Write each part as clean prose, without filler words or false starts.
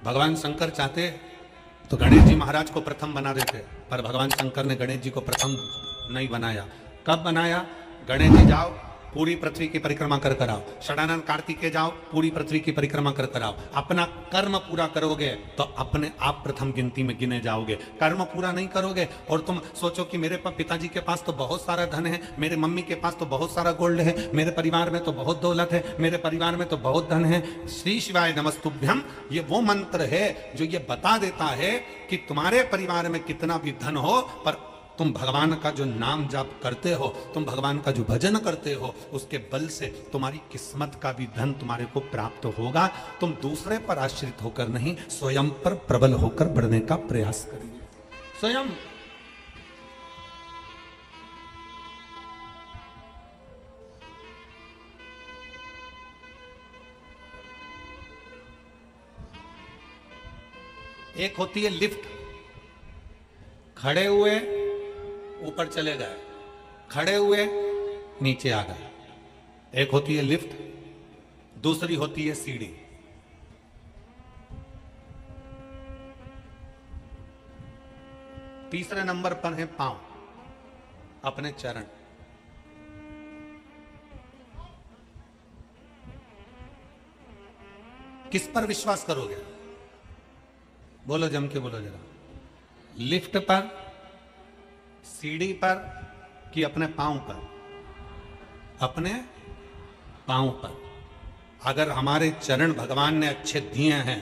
भगवान शंकर चाहते तो गणेश जी महाराज को प्रथम बना देते, पर भगवान शंकर ने गणेश जी को प्रथम नहीं बनाया। कब बनाया? गणेश जी जाओ पूरी पृथ्वी की परिक्रमा कर कर आओ, षडानन कार्तिकेय जाओ पूरी पृथ्वी की परिक्रमा कर कर आओ। अपना कर्म पूरा करोगे तो अपने आप प्रथम गिनती में गिने जाओगे। कर्म पूरा नहीं करोगे और तुम सोचो कि मेरे पिताजी के पास तो बहुत सारा धन है, मेरे मम्मी के पास तो बहुत सारा गोल्ड है, मेरे परिवार में तो बहुत दौलत है, मेरे परिवार में तो बहुत धन है। श्री शिवाय नमस्तुभ्यम ये वो मंत्र है जो ये बता देता है कि तुम्हारे परिवार में कितना भी धन हो, पर तुम भगवान का जो नाम जाप करते हो, तुम भगवान का जो भजन करते हो, उसके बल से तुम्हारी किस्मत का भी धन तुम्हारे को प्राप्त होगा। तुम दूसरे पर आश्रित होकर नहीं, स्वयं पर प्रबल होकर बढ़ने का प्रयास करिए। स्वयं एक होती है लिफ्ट, खड़े हुए ऊपर चले गए, खड़े हुए नीचे आ गए। एक होती है लिफ्ट, दूसरी होती है सीढ़ी। तीसरे नंबर पर है पांव, अपने चरण। किस पर विश्वास करोगे? बोलो, जम के बोलो जरा। लिफ्ट पर, सीढ़ी पर कि अपने पांव पर? अपने पांव पर। अगर हमारे चरण भगवान ने अच्छे दिए हैं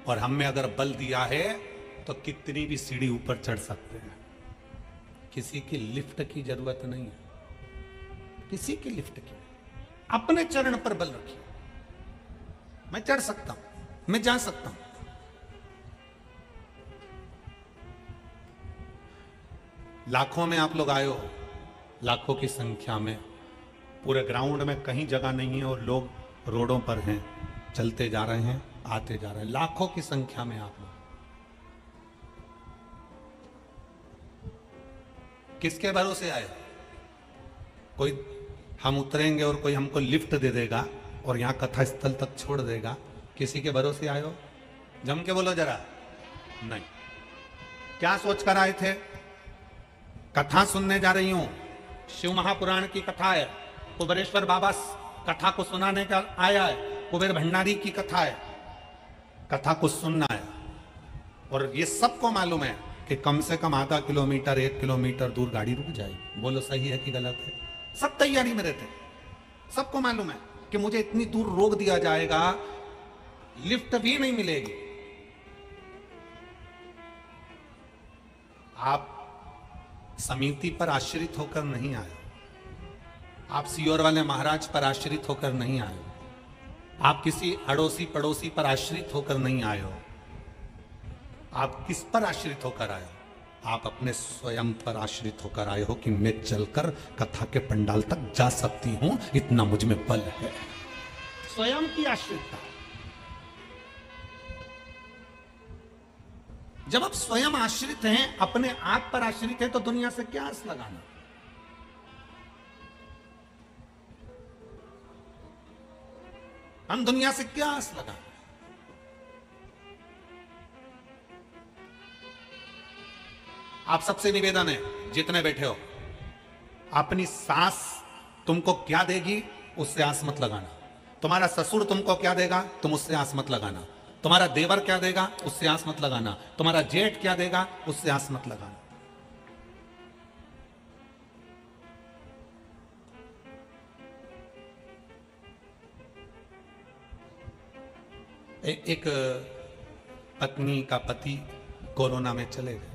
और हमें अगर बल दिया है तो कितनी भी सीढ़ी ऊपर चढ़ सकते हैं। किसी की लिफ्ट की जरूरत नहीं है, किसी की लिफ्ट की। अपने चरण पर बल रखिए। मैं चढ़ सकता हूं, मैं जा सकता हूं। लाखों में आप लोग आए हो, लाखों की संख्या में, पूरे ग्राउंड में कहीं जगह नहीं है और लोग रोडों पर हैं, चलते जा रहे हैं, आते जा रहे हैं, लाखों की संख्या में आप लोग। किसके भरोसे आए? कोई हम उतरेंगे और कोई हमको लिफ्ट दे देगा और यहां कथा स्थल तक छोड़ देगा, किसी के भरोसे आए हो? जम के बोलो जरा। नहीं। क्या सोचकर आए थे? कथा सुनने जा रही हूं, शिव महापुराण की कथा है, कुबेरेश्वर बाबा कथा को सुनाने का आया है, कुबेर भंडारी की कथा है, कथा को सुनना है। और ये सबको मालूम है कि कम से कम आधा किलोमीटर 1 किलोमीटर दूर गाड़ी रुक जाएगी। बोलो सही है कि गलत है? सब तैयारी में रहते, सबको मालूम है कि मुझे इतनी दूर रोक दिया जाएगा, लिफ्ट भी नहीं मिलेगी। आप समिति पर आश्रित होकर नहीं आए, आप सियोर वाले महाराज पर आश्रित होकर नहीं आए, आप किसी अड़ोसी पड़ोसी पर आश्रित होकर नहीं आए हो। आप किस पर आश्रित होकर आए हो? आप अपने स्वयं पर आश्रित होकर आए हो कि मैं चलकर कथा के पंडाल तक जा सकती हूं, इतना मुझ में बल है। स्वयं की आश्रितता। जब आप स्वयं आश्रित हैं, अपने आप पर आश्रित हैं, तो दुनिया से क्या आस लगाना? हम दुनिया से क्या आस लगाना? आप सबसे निवेदन है, जितने बैठे हो, अपनी सास तुमको क्या देगी उससे आस मत लगाना। तुम्हारा ससुर तुमको क्या देगा तुम उससे आस मत लगाना। तुम्हारा देवर क्या देगा उससे आस मत लगाना। तुम्हारा जेठ क्या देगा उससे आस मत लगाना। एक पत्नी का पति कोरोना में चले गए।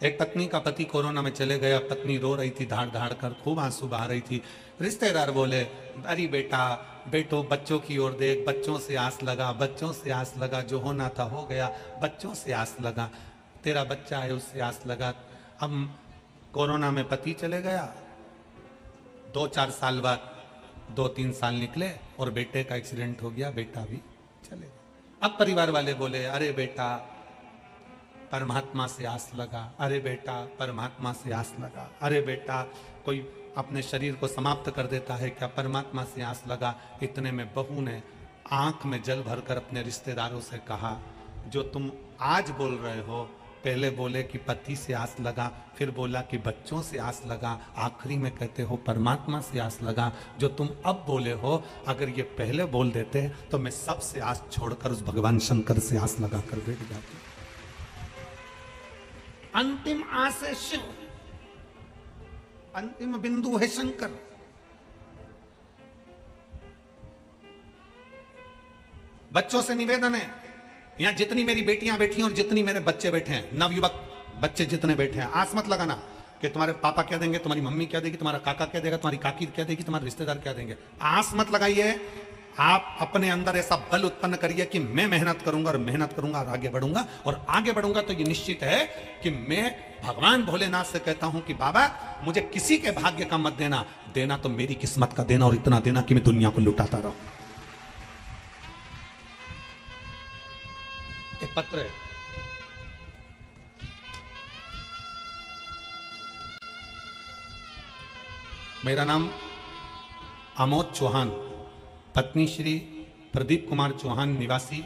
एक पत्नी का पति कोरोना में चले गया। पत्नी रो रही थी, धाड़ धाड़ कर, खूब आंसू बहा रही थी। रिश्तेदार बोले, अरे बेटा, बेटो बच्चों की ओर देख, बच्चों से आस लगा, बच्चों से आस लगा, जो होना था हो गया, बच्चों से आस लगा, तेरा बच्चा है उससे आस लगा। अब कोरोना में पति चले गया, 2-4 साल बाद 2-3 साल निकले और बेटे का एक्सीडेंट हो गया, बेटा भी चले गया। अब परिवार वाले बोले, अरे बेटा परमात्मा से आस लगा, अरे बेटा परमात्मा से आस लगा, अरे बेटा कोई अपने शरीर को समाप्त कर देता है क्या, परमात्मा से आस लगा। इतने में बहू ने आंख में जल भरकर अपने रिश्तेदारों से कहा, जो तुम आज बोल रहे हो, पहले बोले कि पति से आस लगा, फिर बोला कि बच्चों से आस लगा, आखिरी में कहते हो परमात्मा से आस लगा। जो तुम अब बोले हो, अगर ये पहले बोल देते तो मैं सबसे आस छोड़कर उस भगवान शंकर से आस लगा कर बैठ जाती। अंतिम आस है शिव, अंतिम बिंदु है शंकर। बच्चों से निवेदन है, यहां जितनी मेरी बेटियां बैठी हैं और जितनी मेरे बच्चे बैठे हैं, नवयुवक बच्चे जितने बैठे हैं, आस मत लगाना कि तुम्हारे पापा क्या देंगे, तुम्हारी मम्मी क्या देगी, तुम्हारा काका क्या देगा, तुम्हारी काकी क्या देगी, तुम्हारे रिश्तेदार क्या देंगे। आस मत लगाइए। आप अपने अंदर ऐसा बल उत्पन्न करिए कि मैं मेहनत करूंगा और मेहनत करूंगा और आगे बढ़ूंगा, और आगे बढ़ूंगा तो ये निश्चित है कि मैं भगवान भोलेनाथ से कहता हूं कि बाबा मुझे किसी के भाग्य का मत देना, देना तो मेरी किस्मत का देना, और इतना देना कि मैं दुनिया को लुटाता रहूं। एक पत्र है, मेरा नाम आमोद चौहान, पत्नी श्री प्रदीप कुमार चौहान, निवासी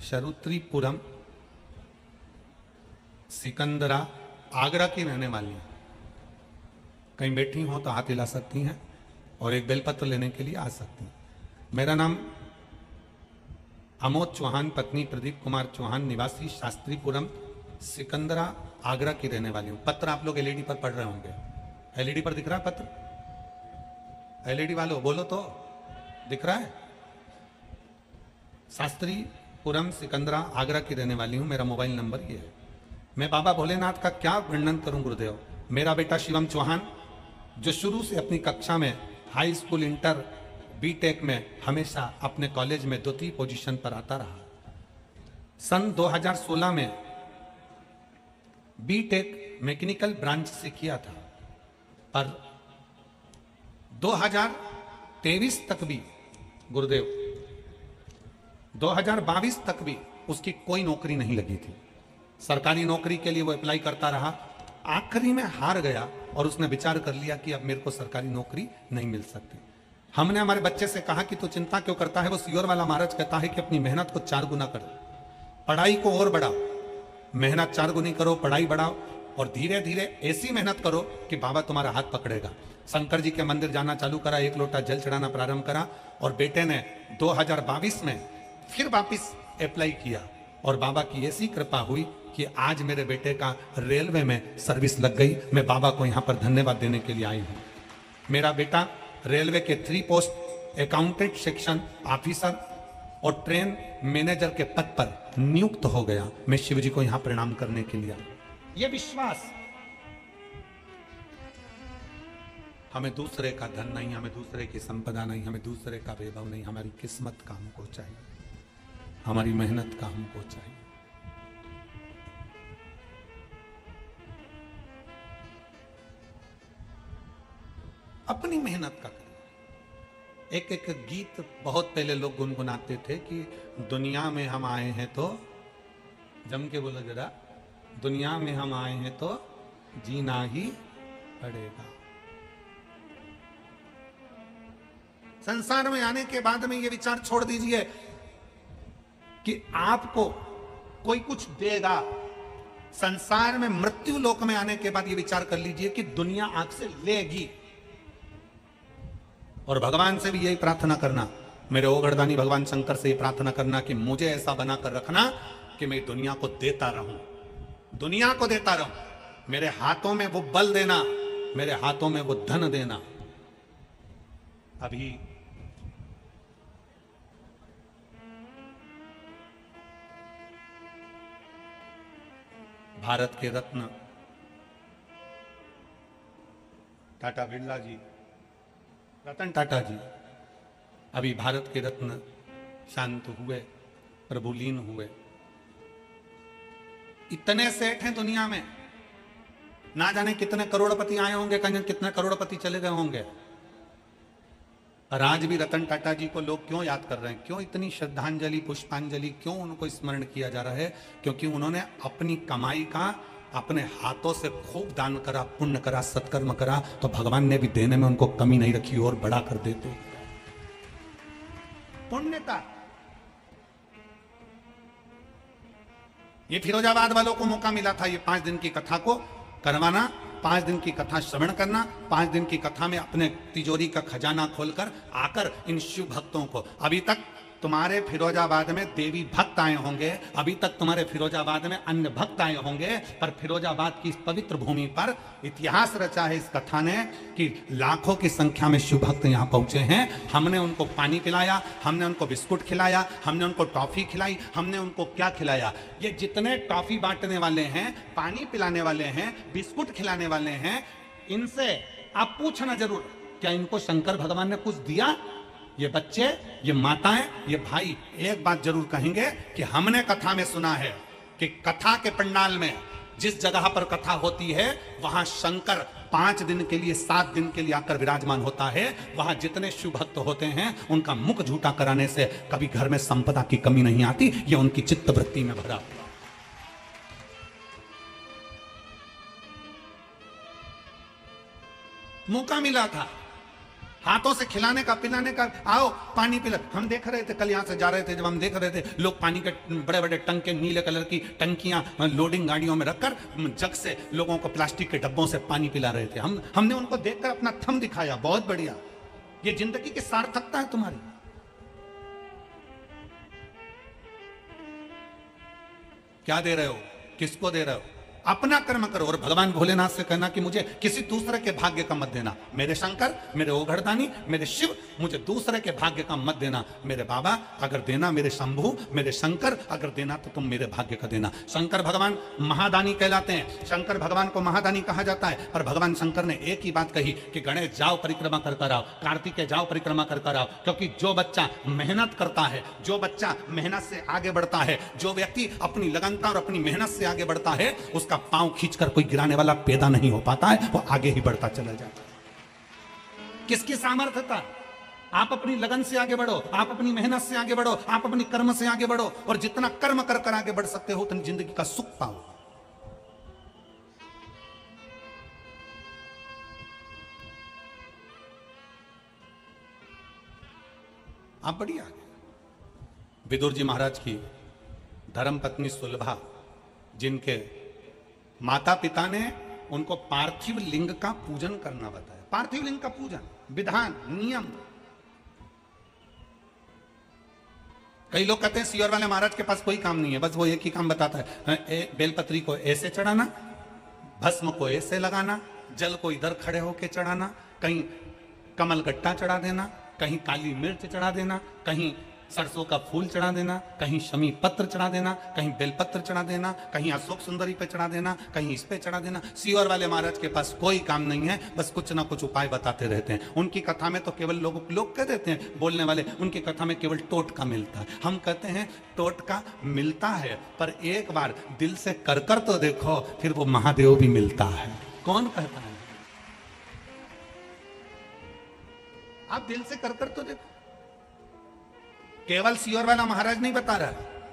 शरुत्रीपुरम, सिकंदरा, आगरा की रहने वाली हैं। कहीं बैठी हो तो हाथ हिला सकती हैं और एक बेलपत्र लेने के लिए आ सकती हैं। मेरा नाम आमोद चौहान, पत्नी प्रदीप कुमार चौहान, निवासी शास्त्रीपुरम, सिकंदरा, आगरा की रहने वाली हूँ। पत्र आप लोग एलईडी पर पढ़ रहे होंगे, एलईडी पर दिख रहा है पत्र? एलईडी वालों बोलो तो, दिख रहा है? शास्त्रीपुरम, सिकंदरा, आगरा की रहने वाली हूँ। मेरा मोबाइल नंबर ये है। मैं बाबा भोलेनाथ का क्या वर्णन करूं गुरुदेव। मेरा बेटा शिवम चौहान, जो शुरू से अपनी कक्षा में, हाई स्कूल, इंटर, बीटेक में हमेशा अपने कॉलेज में द्वितीय पोजीशन पर आता रहा। सन 2016 में बीटेक मैकेनिकल ब्रांच से किया था, पर 2023 तक भी गुरुदेव, 2022 तक भी उसकी कोई नौकरी नहीं लगी थी। सरकारी नौकरी के लिए वो अप्लाई करता रहा, आखिरी में हार गया और उसने विचार कर लिया कि अब मेरे को सरकारी नौकरी नहीं मिल सकती। हमने हमारे बच्चे से कहा कि तू चिंता क्यों करता है। वो सियोर वाला महाराज कहता है कि अपनी मेहनत को 4 गुना कर, पढ़ाई को और बढ़ाओ, मेहनत 4 गुनी करो, पढ़ाई बढ़ाओ, और धीरे धीरे ऐसी मेहनत करो कि बाबा तुम्हारा हाथ पकड़ेगा। शंकर जी के मंदिर जाना चालू करा, 1 लोटा जल चढ़ाना प्रारंभ करा, और बेटे ने 2022 में फिर वापिस अप्लाई किया, और बाबा की ऐसी कृपा हुई कि आज मेरे बेटे का रेलवे में सर्विस लग गई। मैं बाबा को यहाँ पर धन्यवाद देने के लिए आई हूँ। मेरा बेटा रेलवे के 3 पोस्ट, अकाउंटेंट सेक्शन ऑफिसर और ट्रेन मैनेजर के पद पर नियुक्त हो गया। मैं शिव जी को यहां प्रणाम करने के लिए, यह विश्वास, हमें दूसरे का धन नहीं, हमें दूसरे की संपदा नहीं, हमें दूसरे का वैभव नहीं, हमारी किस्मत का हमको चाहिए, हमारी मेहनत का हमको चाहिए। अपनी मेहनत का करें। एक एक गीत बहुत पहले लोग गुनगुनाते थे कि दुनिया में हम आए हैं तो, जम के बोलो जरा, दुनिया में हम आए हैं तो जीना ही पड़ेगा। संसार में आने के बाद में ये विचार छोड़ दीजिए कि आपको कोई कुछ देगा। संसार में मृत्यु लोक में आने के बाद ये विचार कर लीजिए कि दुनिया आपसे लेगी। और भगवान से भी यही प्रार्थना करना, मेरे ओगरदानी भगवान शंकर से ये प्रार्थना करना कि मुझे ऐसा बनाकर रखना कि मैं दुनिया को देता रहूं, दुनिया को देता रहूं। मेरे हाथों में वो बल देना, मेरे हाथों में वो धन देना। अभी भारत के रत्न टाटा बिरला जी, रतन टाटा जी अभी भारत के रत्न शांत हुए, प्रभुलीन हुए। इतने सेठ हैं दुनिया में, ना जाने कितने करोड़पति आए होंगे, कितने करोड़पति चले गए होंगे। और आज भी रतन टाटा जी को लोग क्यों याद कर रहे हैं, क्यों इतनी श्रद्धांजलि, पुष्पांजलि, क्यों उनको स्मरण किया जा रहा है? क्योंकि उन्होंने अपनी कमाई का, अपने हाथों से खूब दान करा, पुण्य करा, सत्कर्म करा, तो भगवान ने भी देने में उनको कमी नहीं रखी और बड़ा कर देते। पुण्यता। ये फिरोजाबाद वालों को मौका मिला था ये 5 दिन की कथा को करवाना, 5 दिन की कथा श्रवण करना, 5 दिन की कथा में अपने तिजोरी का खजाना खोलकर आकर इन शिव भक्तों को, अभी तक तुम्हारे फिरोजाबाद में देवी भक्त आए होंगे, अभी तक तुम्हारे फिरोजाबाद में अन्य भक्त आए होंगे, पर फिरोजाबाद की इस पवित्र भूमि पर इतिहास रचा है इस कथा ने कि लाखों की संख्या में शिव भक्त यहां पहुंचे हैं। हमने उनको पानी पिलाया, हमने उनको बिस्कुट खिलाया, हमने उनको टॉफी खिलाई, हमने उनको क्या खिलाया। ये जितने टॉफी बांटने वाले हैं, पानी पिलाने वाले हैं, बिस्कुट खिलाने वाले हैं, इनसे आप पूछना जरूर क्या इनको शंकर भगवान ने कुछ दिया। ये बच्चे, ये माताएं, ये भाई एक बात जरूर कहेंगे कि हमने कथा में सुना है कि कथा के पंडाल में जिस जगह पर कथा होती है वहां शंकर 5 दिन के लिए, 7 दिन के लिए आकर विराजमान होता है। वहां जितने शिव भक्त होते हैं उनका मुख झूठा कराने से कभी घर में संपदा की कमी नहीं आती। ये उनकी चित्त वृत्ति में भरा हुआ। मौका मिला था हाथों से खिलाने का, पिलाने का, आओ पानी पिला। हम देख रहे थे कल यहां से जा रहे थे, जब हम देख रहे थे लोग पानी के बड़े बड़े टंके, नीले कलर की टंकियां लोडिंग गाड़ियों में रखकर जग से लोगों को प्लास्टिक के डब्बों से पानी पिला रहे थे। हमने उनको देखकर अपना थंब दिखाया, बहुत बढ़िया, ये जिंदगी की सार्थकता है तुम्हारी। क्या दे रहे हो, किसको दे रहे हो? अपना कर्म करो और भगवान भोलेनाथ से कहना कि मुझे किसी दूसरे के भाग्य का मत देना। मेरे शंकर, मेरे ओघड़दानी, मेरे शिव, मुझे दूसरे के भाग्य का मत देना। मेरे बाबा अगर देना, मेरे शंभू, मेरे शंकर अगर देना तो तुम मेरे भाग्य का देना। शंकर भगवान महादानी कहलाते हैं, शंकर भगवान को महादानी कहा जाता है। पर भगवान शंकर ने एक ही बात कही कि गणेश जाओ परिक्रमा कर कर आओ, कार्तिकेय जाओ परिक्रमा कर कर आओ। क्योंकि जो बच्चा मेहनत करता है, जो बच्चा मेहनत से आगे बढ़ता है, जो व्यक्ति अपनी लगनता और अपनी मेहनत से आगे बढ़ता है, उसका पांव खींचकर कोई गिराने वाला पैदा नहीं हो पाता है, वो आगे ही बढ़ता चला जाता है। किसकी सामर्थ्यता? आप अपनी लगन से आगे बढ़ो, आप अपनी मेहनत से आगे बढ़ो, आप अपनी कर्म से आगे बढ़ो, और जितना कर्म कर कर आगे बढ़ सकते हो उतनी जिंदगी का सुख पाओ। आप बढ़िया। विदुर जी महाराज की धर्मपत्नी सुलभा, जिनके माता पिता ने उनको पार्थिव लिंग का पूजन करना बताया। पार्थिव लिंग का पूजन, विधान, नियम। कई लोग कहते हैं सियोर वाले महाराज के पास कोई काम नहीं है, बस वो एक ही काम बताता है, बेलपत्री को ऐसे चढ़ाना, भस्म को ऐसे लगाना, जल को इधर खड़े होके चढ़ाना, कहीं कमल गट्टा चढ़ा देना, कहीं काली मिर्च चढ़ा देना, कहीं सरसों का फूल चढ़ा देना, कहीं शमी पत्र चढ़ा देना, कहीं बेलपत्र चढ़ा देना, कहीं अशोक सुंदरी पे चढ़ा देना, कहीं इस पे चढ़ा देना। सियोर वाले महाराज के पास कोई काम नहीं है, बस कुछ ना कुछ उपाय बताते रहते हैं। उनकी कथा में तो केवल लोग कह देते हैं बोलने वाले, उनकी कथा में केवल टोटका मिलता है। हम कहते हैं टोटका मिलता है, पर एक बार दिल से कर कर तो देखो, फिर वो महादेव भी मिलता है। कौन कहता है? आप दिल से कर कर तो देखो। केवल सियोर वाला महाराज नहीं बता रहा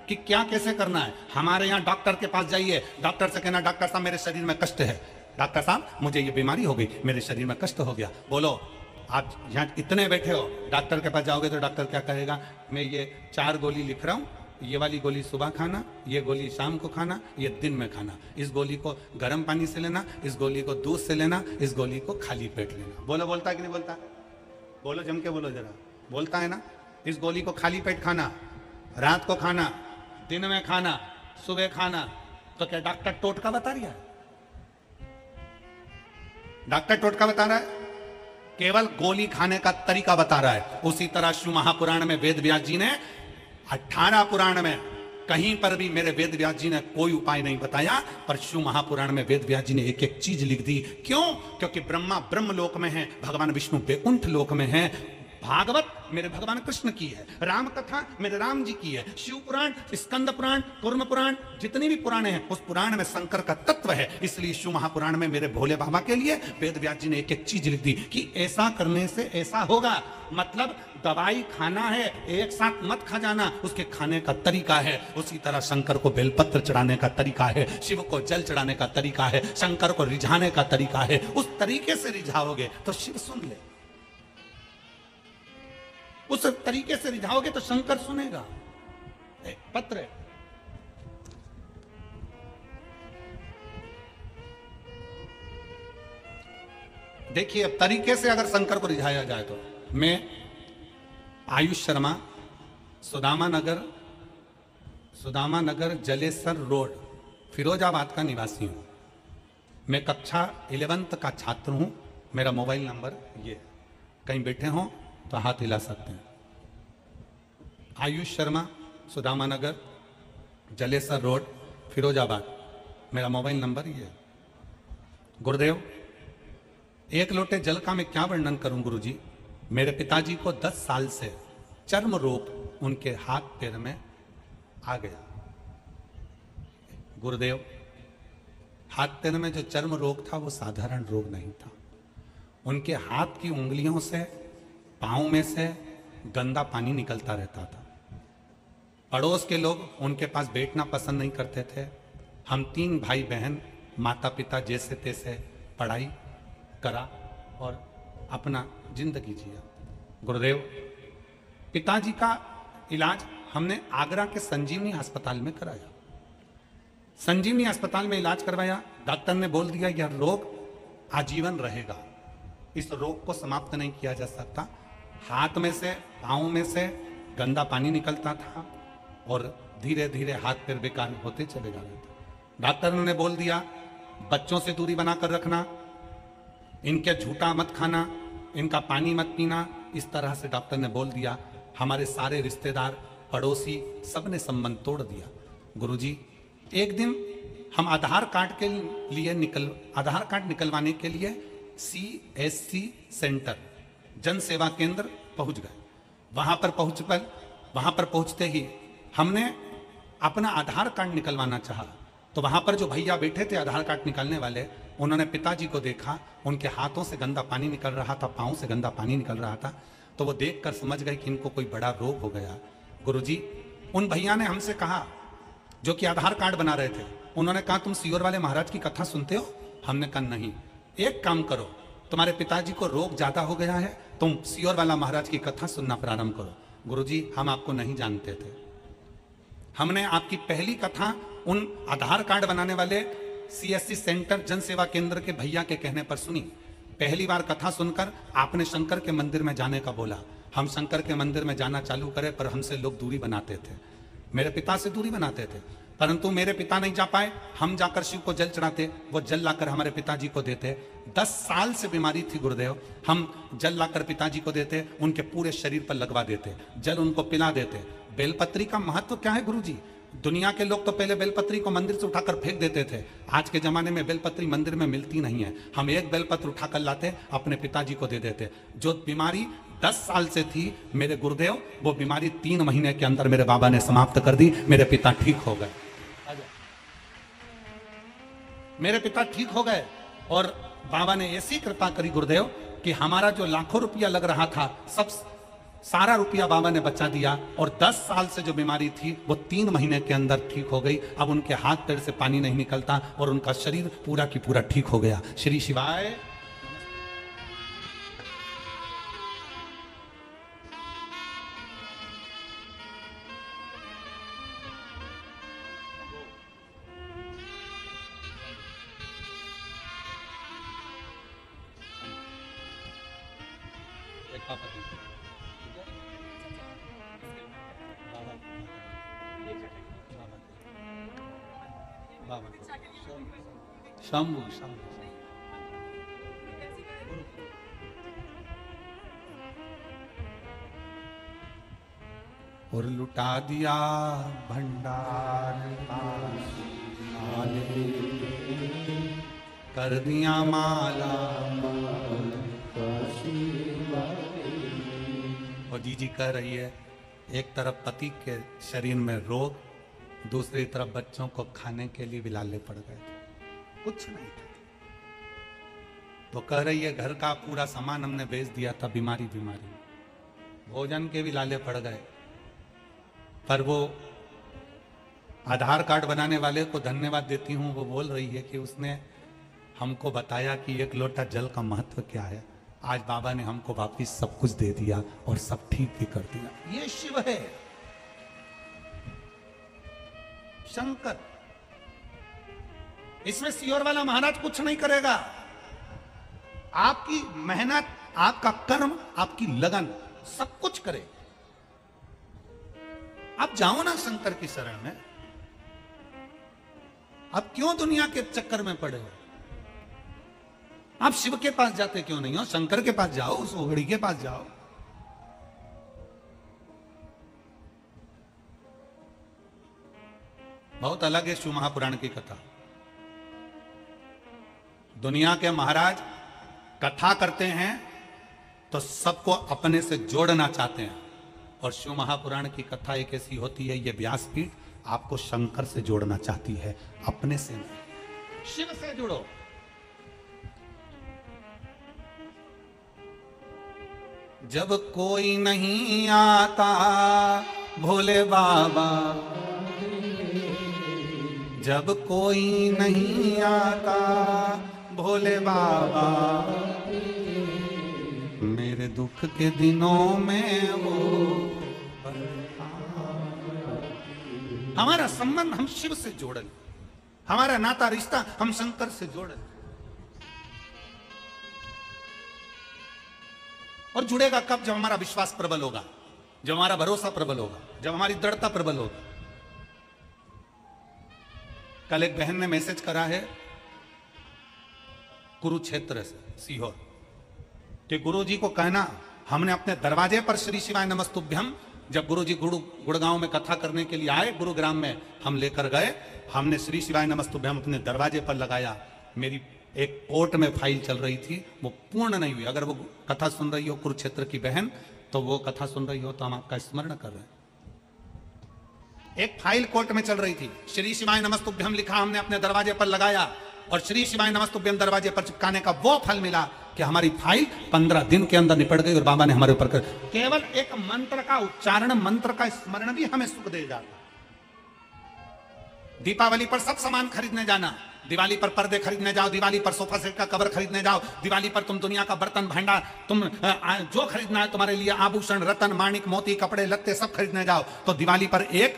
कि क्या कैसे करना है। हमारे यहाँ डॉक्टर के पास जाइए, डॉक्टर से कहना डॉक्टर साहब मेरे शरीर में कष्ट है, डॉक्टर साहब मुझे ये बीमारी हो गई, मेरे शरीर में कष्ट हो गया। बोलो, आप यहाँ इतने बैठे हो, डॉक्टर के पास जाओगे तो डॉक्टर क्या कहेगा? मैं ये 4 गोली लिख रहा हूँ, ये वाली गोली सुबह खाना, ये गोली शाम को खाना, ये दिन में खाना। इस गोली को गर्म पानी से लेना, इस गोली को दूध से लेना, इस गोली को खाली पेट लेना। बोलो, बोलता है कि नहीं बोलता? बोलो, जम के बोलो जरा। बोलता है ना? इस गोली को खाली पेट खाना, रात को खाना, दिन में खाना, सुबह खाना। तो क्या डॉक्टर टोटका बता रहा है? डॉक्टर टोटका बता रहा है? केवल गोली खाने का तरीका बता रहा है। उसी तरह शिव महापुराण में वेद व्यास जी ने 18 पुराण में कहीं पर भी मेरे वेद व्यास जी ने कोई उपाय नहीं बताया, पर शिव महापुराण में वेद व्यास जी ने एक एक चीज लिख दी। क्यों? क्योंकि ब्रह्मा ब्रह्म लोक में है, भगवान विष्णु वैकुंठ लोक में है, भागवत मेरे भगवान कृष्ण की है, राम कथा मेरे राम जी की है, शिव पुराण, स्कंद पुराण, कूर्म पुराण, जितनी भी पुराणे हैं उस पुराण में शंकर का तत्व है। इसलिए शिव महापुराण में मेरे भोले बाबा के लिए वेद व्यास जी ने एक एक चीज लिख दी कि ऐसा करने से ऐसा होगा। मतलब दवाई खाना है, एक साथ मत खा जाना, उसके खाने का तरीका है। उसी तरह शंकर को बेलपत्र चढ़ाने का तरीका है, शिव को जल चढ़ाने का तरीका है, शंकर को रिझाने का तरीका है। उस तरीके से रिझाओगे तो शिव सुन ले, उस तरीके से रिझाओगे तो शंकर सुनेगा। एक पत्र है, देखिए अब तरीके से अगर शंकर को रिझाया जाए तो मैं आयुष शर्मा, सुदामा नगर जलेसर रोड, फिरोजाबाद का निवासी हूं। मैं कक्षा 11th का छात्र हूं। मेरा मोबाइल नंबर ये, कहीं बैठे हो तो हाथ हिला सकते हैं। आयुष शर्मा, सुदामा नगर जलेसर रोड, फिरोजाबाद, मेरा मोबाइल नंबर ये। गुरुदेव, एक लोटे जल का मैं क्या वर्णन करूं गुरुजी। मेरे पिताजी को 10 साल से चर्म रोग उनके हाथ पैर में आ गया। गुरुदेव, हाथ पैर में जो चर्म रोग था वो साधारण रोग नहीं था। उनके हाथ की उंगलियों से, पांव में से गंदा पानी निकलता रहता था। पड़ोस के लोग उनके पास बैठना पसंद नहीं करते थे। हम 3 भाई बहन, माता पिता जैसे तैसे पढ़ाई करा और अपना जिंदगी जिया। गुरुदेव, पिताजी का इलाज हमने आगरा के संजीवनी अस्पताल में कराया। संजीवनी अस्पताल में इलाज करवाया। डॉक्टर ने बोल दिया यह रोग आजीवन रहेगा, इस रोग को समाप्त नहीं किया जा सकता। हाथ में से, पांव में से गंदा पानी निकलता था और धीरे धीरे हाथ पैर बेकार होते चले जा रहे थे। डॉक्टर ने बोल दिया बच्चों से दूरी बनाकर रखना, इनके झूठा मत खाना, इनका पानी मत पीना। इस तरह से डॉक्टर ने बोल दिया। हमारे सारे रिश्तेदार, पड़ोसी सब ने संबंध तोड़ दिया। गुरुजी, एक दिन हम आधार कार्ड निकलवाने के लिए CSC सेंटर, जन सेवा केंद्र पहुंच गए। वहां पर पहुंचते ही हमने अपना आधार कार्ड निकलवाना चाहा तो वहां पर जो भैया बैठे थे आधार कार्ड निकालने वाले, उन्होंने पिताजी को देखा। उनके हाथों से गंदा पानी निकल रहा था, पांव से गंदा पानी निकल रहा था। तो वो देखकर समझ गए कि इनको कोई बड़ा रोग हो गया। गुरुजी, उन भैया ने हमसे कहा, जो कि आधार कार्ड बना रहे थे, उन्होंने कहा तुम सियोर वाले महाराज की कथा सुनते हो? हमने कहा नहीं। एक काम करो, तुम्हारे पिताजी को रोग ज्यादा हो गया है, तुम सियोर वाला महाराज की कथा सुनना प्रारंभ करो। गुरुजी, हम आपको नहीं जानते थे। हमने आपकी पहली कथा उन आधार कार्ड बनाने वाले CSC सेंटर जन सेवा केंद्र के भैया के कहने पर सुनी। पहली बार कथा सुनकर आपने शंकर के मंदिर में जाने का बोला। हम शंकर के मंदिर में जाना चालू करे, पर हमसे लोग दूरी बनाते थे, मेरे पिता से दूरी बनाते थे। परंतु मेरे पिता नहीं जा पाए। हम जाकर शिव को जल चढ़ाते, वो जल लाकर हमारे पिताजी को देते। 10 साल से बीमारी थी गुरुदेव। हम जल लाकर पिताजी को देते, उनके पूरे शरीर पर लगवा देते, जल उनको पिला देते। बेलपत्री का महत्व क्या है गुरुजी? दुनिया के लोग तो पहले बेलपत्री को मंदिर से उठाकर फेंक देते थे। आज के जमाने में बेलपत्री मंदिर में मिलती नहीं है। हम एक बेलपत्र उठाकर लाते, अपने पिताजी को दे देते। जो बीमारी 10 साल से थी मेरे गुरुदेव, वो बीमारी 3 महीने के अंदर मेरे बाबा ने समाप्त कर दी। मेरे पिता ठीक हो गए। मेरे पिता ठीक हो गए और बाबा ने ऐसी कृपा करी गुरुदेव कि हमारा जो लाखों रुपया लग रहा था, सब सारा रुपया बाबा ने बचा दिया। और 10 साल से जो बीमारी थी वो 3 महीने के अंदर ठीक हो गई। अब उनके हाथ पैर से पानी नहीं निकलता और उनका शरीर पूरा की पूरा ठीक हो गया। श्री शिवाय। शंभु शंभु और लुटा दिया भंडार कर दिया माला। और जी कह रही है, एक तरफ पति के शरीर में रोग, दूसरी तरफ बच्चों को खाने के लिए विलाले पड़ गए थे, कुछ नहीं था। तो कह रही है घर का पूरा सामान हमने बेच दिया था, बीमारी भोजन के भी लाले पड़ गए। पर वो आधार कार्ड बनाने वाले को धन्यवाद देती हूँ। वो बोल रही है कि उसने हमको बताया कि 1 लोटा जल का महत्व क्या है। आज बाबा ने हमको वापिस सब कुछ दे दिया और सब ठीक भी कर दिया। ये शिव है, शंकर। इसमें सियोर वाला महाराज कुछ नहीं करेगा। आपकी मेहनत, आपका कर्म, आपकी लगन सब कुछ करे। आप जाओ ना शंकर की शरण में। आप क्यों दुनिया के चक्कर में पड़े हो? आप शिव के पास जाते क्यों नहीं हो? शंकर के पास जाओ, उस ओगड़ी के पास जाओ। बहुत अलग है शिव महापुराण की कथा। दुनिया के महाराज कथा करते हैं तो सबको अपने से जोड़ना चाहते हैं, और शिव महापुराण की कथा एक ऐसी होती है, ये व्यासपीठ आपको शंकर से जोड़ना चाहती है, अपने से नहीं। शिव से जुड़ो। जब कोई नहीं आता भोले बाबा, जब कोई नहीं आता भोले बाबा, मेरे दुख के दिनों में वो। हमारा संबंध हम शिव से जोड़े, हमारा नाता रिश्ता हम शंकर से जोड़े। और जुड़ेगा कब? जब हमारा विश्वास प्रबल होगा, जब हमारा भरोसा प्रबल होगा, जब हमारी दृढ़ता प्रबल होगी। कल एक बहन ने मैसेज करा है कुरुक्षेत्र से, सीहोर, कि गुरुजी को कहना हमने अपने दरवाजे पर श्री शिवाय नमस्तुभ्यम, जब गुरुजी गुड़गांव में कथा करने के लिए आए, गुरुग्राम में हम लेकर गए, हमने श्री शिवाय नमस्तुभ्यम अपने दरवाजे पर लगाया। मेरी एक कोर्ट में फाइल चल रही थी, वो पूर्ण नहीं हुई। अगर वो कथा सुन रही हो कुरुक्षेत्र की बहन, तो वो कथा सुन रही हो तो हम आपका स्मरण कर रहे हैं। एक फाइल कोर्ट में चल रही थी, श्री शिवाय नमस्तुभ्यम लिखा, हमने अपने दरवाजे पर लगाया, और श्री शिवाय नमस्तुभ्यम दरवाजे पर चिपकाने का वो फल मिला कि हमारी फाइल 15 दिन के अंदर निपट गई, और बाबा ने हमारे ऊपर कर। केवल एक मंत्र का उच्चारण, मंत्र का स्मरण भी हमें सुख दे जाता। दीपावली पर सब सामान खरीदने जाना, दिवाली पर पर्दे खरीदने जाओ, दिवाली पर सोफा सेट का कवर खरीदने जाओ, दिवाली पर तुम दुनिया का बर्तन भांडा, तुम जो खरीदना है तुम्हारे लिए, आभूषण, रतन, माणिक, मोती, कपड़े लत्ते सब खरीदने जाओ, तो दिवाली पर एक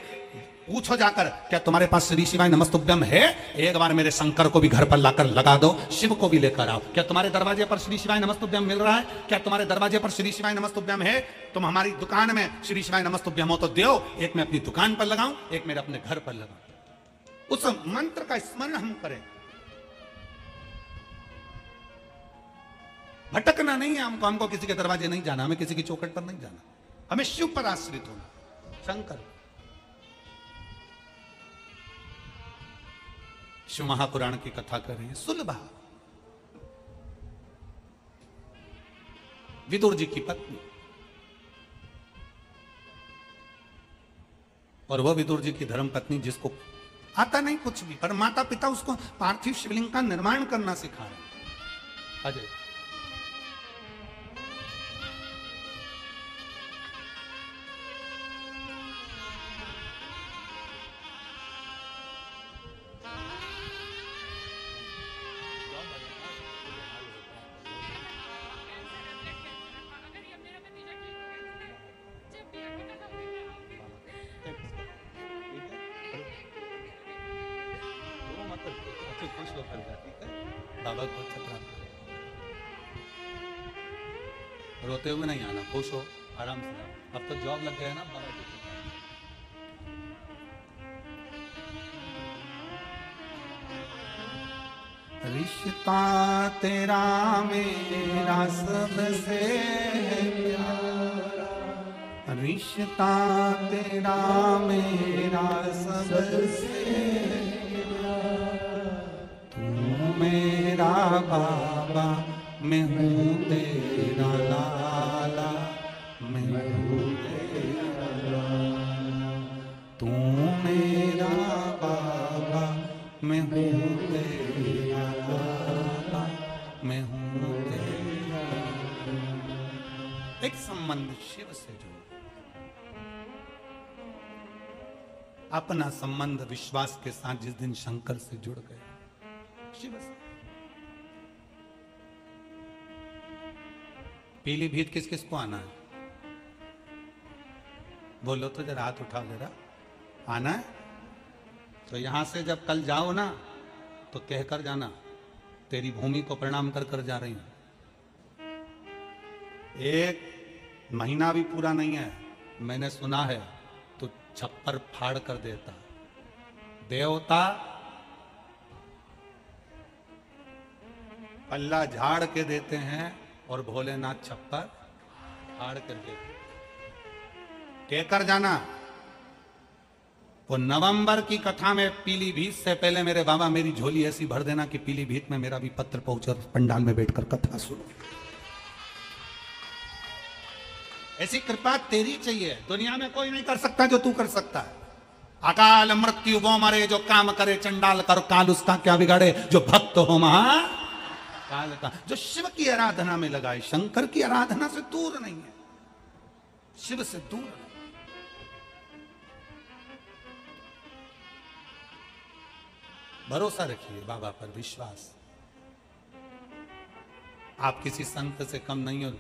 पूछो जाकर, क्या तुम्हारे पास श्री शिवाय नमस्तुभ्यम है? एक बार मेरे शंकर को भी घर पर लाकर लगा दो, शिव को भी लेकर आओ। क्या तुम्हारे दरवाजे पर श्री शिवाय नमस्तुभ्यम मिल रहा है? क्या तुम्हारे दरवाजे पर श्री शिवाय नमस्तुभ्यम है? तुम हमारी दुकान में श्री शिवाय नमस्तुभ्यम हो तो दो, एक मैं अपनी दुकान पर लगाऊं, एक मेरे अपने घर पर लगाऊं। उस मंत्र का स्मरण हम करें। भटकना नहीं है हमको, हमको किसी के दरवाजे नहीं जाना, हमें किसी की चौखट पर नहीं जाना, हमें शिव पर आश्रित होना। शंकर शिव महापुराण की कथा कर रहे हैं। सुलभा विदुर जी की पत्नी, और वह विदुर जी की धर्म पत्नी जिसको आता नहीं कुछ भी, पर माता पिता उसको पार्थिव शिवलिंग का निर्माण करना सिखा रहे हैं। अजय बाबा को अच्छा प्राप्त, रोते हुए नहीं आना, खुश हो, आराम से आओ। अब तो जॉब लग गया है ना बाबा जी। रिश्ता तेरा मेरा सबसे प्यारा, रिश्ता तेरा मेरा सबसे मेरा बाबा, मैं हूँ तेरा लाला, मैं हूँ तेरा लाला। तू मेरा बाबा, मैं हूँ तेरा लाला, मैं हूँ तेरा लाला। एक संबंध शिव से जुड़ो, अपना संबंध विश्वास के साथ जिस दिन शंकर से जुड़ गए, शिव से। पीलीभीत किस किस को आना है? बोलो तो जरा, हाथ उठाओ जरा। आना है? तो यहां से जब कल जाओ ना तो कहकर जाना, तेरी भूमि को प्रणाम कर कर जा रही हूं। एक महीना भी पूरा नहीं है, मैंने सुना है तो छप्पर फाड़ कर देता। देवता पल्ला झाड़ के देते हैं और भोलेनाथ छप्पर फाड़ कर देते। कहकर जाना। वो नवंबर की कथा में पीलीभीत से पहले मेरे बाबा मेरी झोली ऐसी भर देना कि पीलीभीत में मेरा भी पत्र पहुंचे और पंडाल में बैठकर कथा सुनो। ऐसी कृपा तेरी चाहिए, दुनिया में कोई नहीं कर सकता जो तू कर सकता है। अकाल मृत्यु वो मरे जो काम करे चंडाल कर काल उसका क्या बिगाड़े जो भक्त हो महा काल का। जो शिव की आराधना में लगाए, शंकर की आराधना से दूर नहीं है, शिव से दूर नहीं। भरोसा रखिए बाबा पर, विश्वास। आप किसी संत से कम नहीं हो।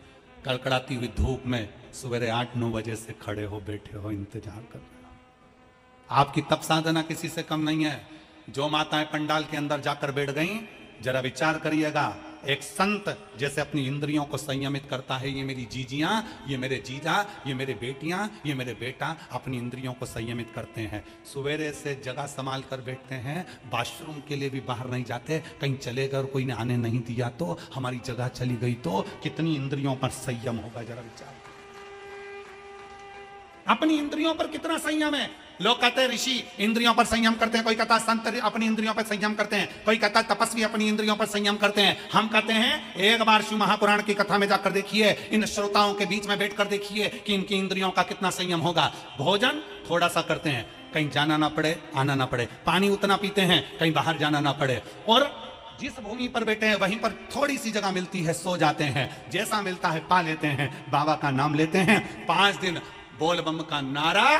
कड़कड़ाती हुई धूप में सवेरे 8-9 बजे से खड़े हो, बैठे हो, इंतजार कर रहे हो। आपकी तप साधना किसी से कम नहीं है। जो माताएं पंडाल के अंदर जाकर बैठ गईं, जरा विचार करिएगा। एक संत जैसे अपनी इंद्रियों को संयमित करता है, ये मेरी जीजियां, ये मेरे जीजा, ये मेरे बेटियां, ये मेरे बेटा अपनी इंद्रियों को संयमित करते हैं। सवेरे से जगह संभाल कर बैठते हैं, वॉशरूम के लिए भी बाहर नहीं जाते। कहीं चले गए और कोई ने आने नहीं दिया तो, हमारी जगह चली गई तो, कितनी इंद्रियों पर संयम होगा, जरा विचार। अपनी इंद्रियों पर कितना संयम है। लोग कहते हैं ऋषि इंद्रियों पर संयम करते हैं, कोई कहता संत अपनी इंद्रियों पर संयम करते हैं, कोई कहता तपस्वी अपनी इंद्रियों पर संयम करते हैं। हम कहते हैं एक बार शिव महापुराण की कथा में जाकर देखिए, इन श्रोताओं के बीच में बैठकर देखिए कि इनकी इंद्रियों का कितना संयम होगा। भोजन थोड़ा सा करते हैं, कहीं जाना ना पड़े, आना ना पड़े। पानी उतना पीते हैं, कहीं बाहर जाना ना पड़े। और जिस भूमि पर बैठे हैं वहीं पर थोड़ी सी जगह मिलती है, सो जाते हैं, जैसा मिलता है पा लेते हैं, बाबा का नाम लेते हैं। 5 दिन बोल बम का नारा,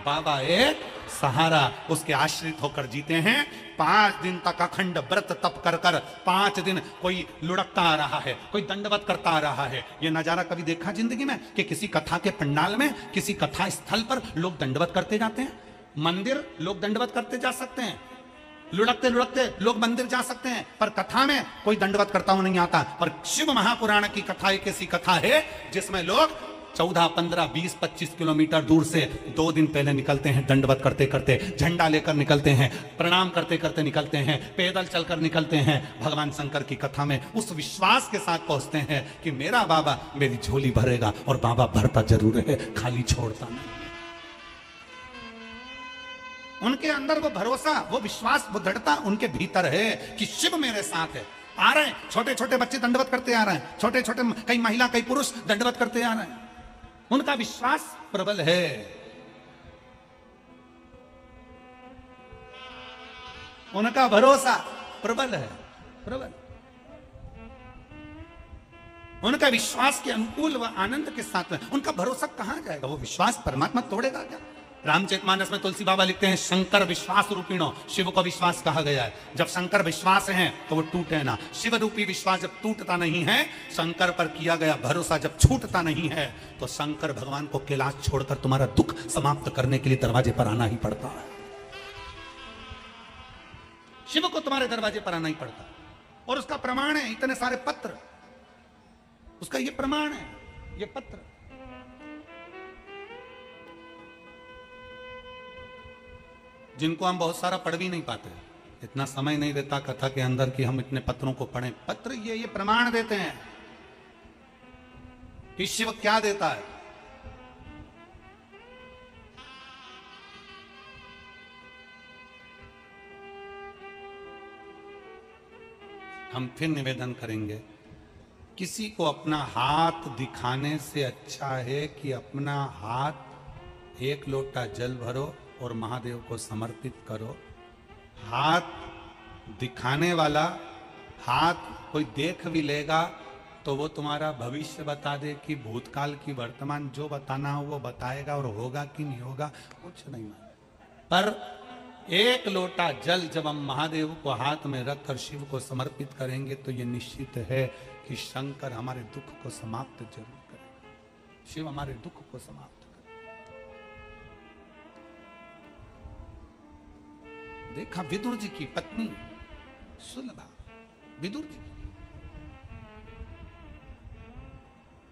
बाबा एक सहारा, उसके आश्रित होकर जीते हैं। 5 दिन तक अखंड व्रत तप कर कर, 5 दिन कोई लुढ़कता आ रहा है, कोई दंडवत करता आ रहा है। ये नजारा कभी देखा जिंदगी में कि किसी कथा के पंडाल में, किसी कथा स्थल पर लोग दंडवत करते जाते हैं? मंदिर लोग दंडवत करते जा सकते हैं, लुढ़कते लुढ़कते लोग मंदिर जा सकते हैं, पर कथा में कोई दंडवत करता हुआ नहीं आता। पर शिव महापुराण की कथा एक ऐसी कथा है जिसमें लोग 14, 15, 20, 25 किलोमीटर दूर से 2 दिन पहले निकलते हैं, दंडवत करते करते, झंडा लेकर निकलते हैं, प्रणाम करते करते निकलते हैं, पैदल चलकर निकलते हैं। भगवान शंकर की कथा में उस विश्वास के साथ पहुंचते हैं कि मेरा बाबा मेरी झोली भरेगा, और बाबा भरता जरूर है, खाली छोड़ता नहीं। उनके अंदर वो भरोसा, वो विश्वास, वो दृढ़ता उनके भीतर है कि शिव मेरे साथ है। आ रहे हैं छोटे छोटे बच्चे दंडवत करते आ रहे हैं, छोटे छोटे कई महिला कई पुरुष दंडवत करते आ रहे हैं। उनका विश्वास प्रबल है। उनका भरोसा प्रबल है, प्रबल। उनका विश्वास के अनुकूल व आनंद के साथ में उनका भरोसा कहां जाएगा? वो विश्वास परमात्मा तोड़ेगा क्या? रामचरितमानस में तुलसी बाबा लिखते हैं शंकर विश्वास रूपिणो, शिव को विश्वास कहा गया है। जब शंकर विश्वास है तो वो टूटे ना। शिव रूपी विश्वास जब टूटता नहीं है, शंकर पर किया गया भरोसा जब छूटता नहीं है, तो शंकर भगवान को कैलाश छोड़कर तुम्हारा दुख समाप्त करने के लिए दरवाजे पर आना ही पड़ता है। शिव को तुम्हारे दरवाजे पर आना ही पड़ता है, और उसका प्रमाण है इतने सारे पत्र, उसका ये प्रमाण है, ये पत्र। जिनको हम बहुत सारा पढ़ भी नहीं पाते, इतना समय नहीं रहता कथा के अंदर कि हम इतने पत्रों को पढ़ें। पत्र ये प्रमाण देते हैं कि शिव क्या देता है। हम फिर निवेदन करेंगे, किसी को अपना हाथ दिखाने से अच्छा है कि अपना हाथ 1 लोटा जल भरो और महादेव को समर्पित करो। हाथ दिखाने वाला हाथ कोई देख भी लेगा तो वो तुम्हारा भविष्य बता दे कि भूतकाल की वर्तमान जो बताना हो वो बताएगा, और होगा कि नहीं होगा कुछ नहीं मालूम। पर 1 लोटा जल जब हम महादेव को हाथ में रखकर शिव को समर्पित करेंगे तो ये निश्चित है कि शंकर हमारे दुख को समाप्त जरूर करे, शिव हमारे दुख को समाप्त करे। देखा विदुर जी की पत्नी सुलभा, विदुर जी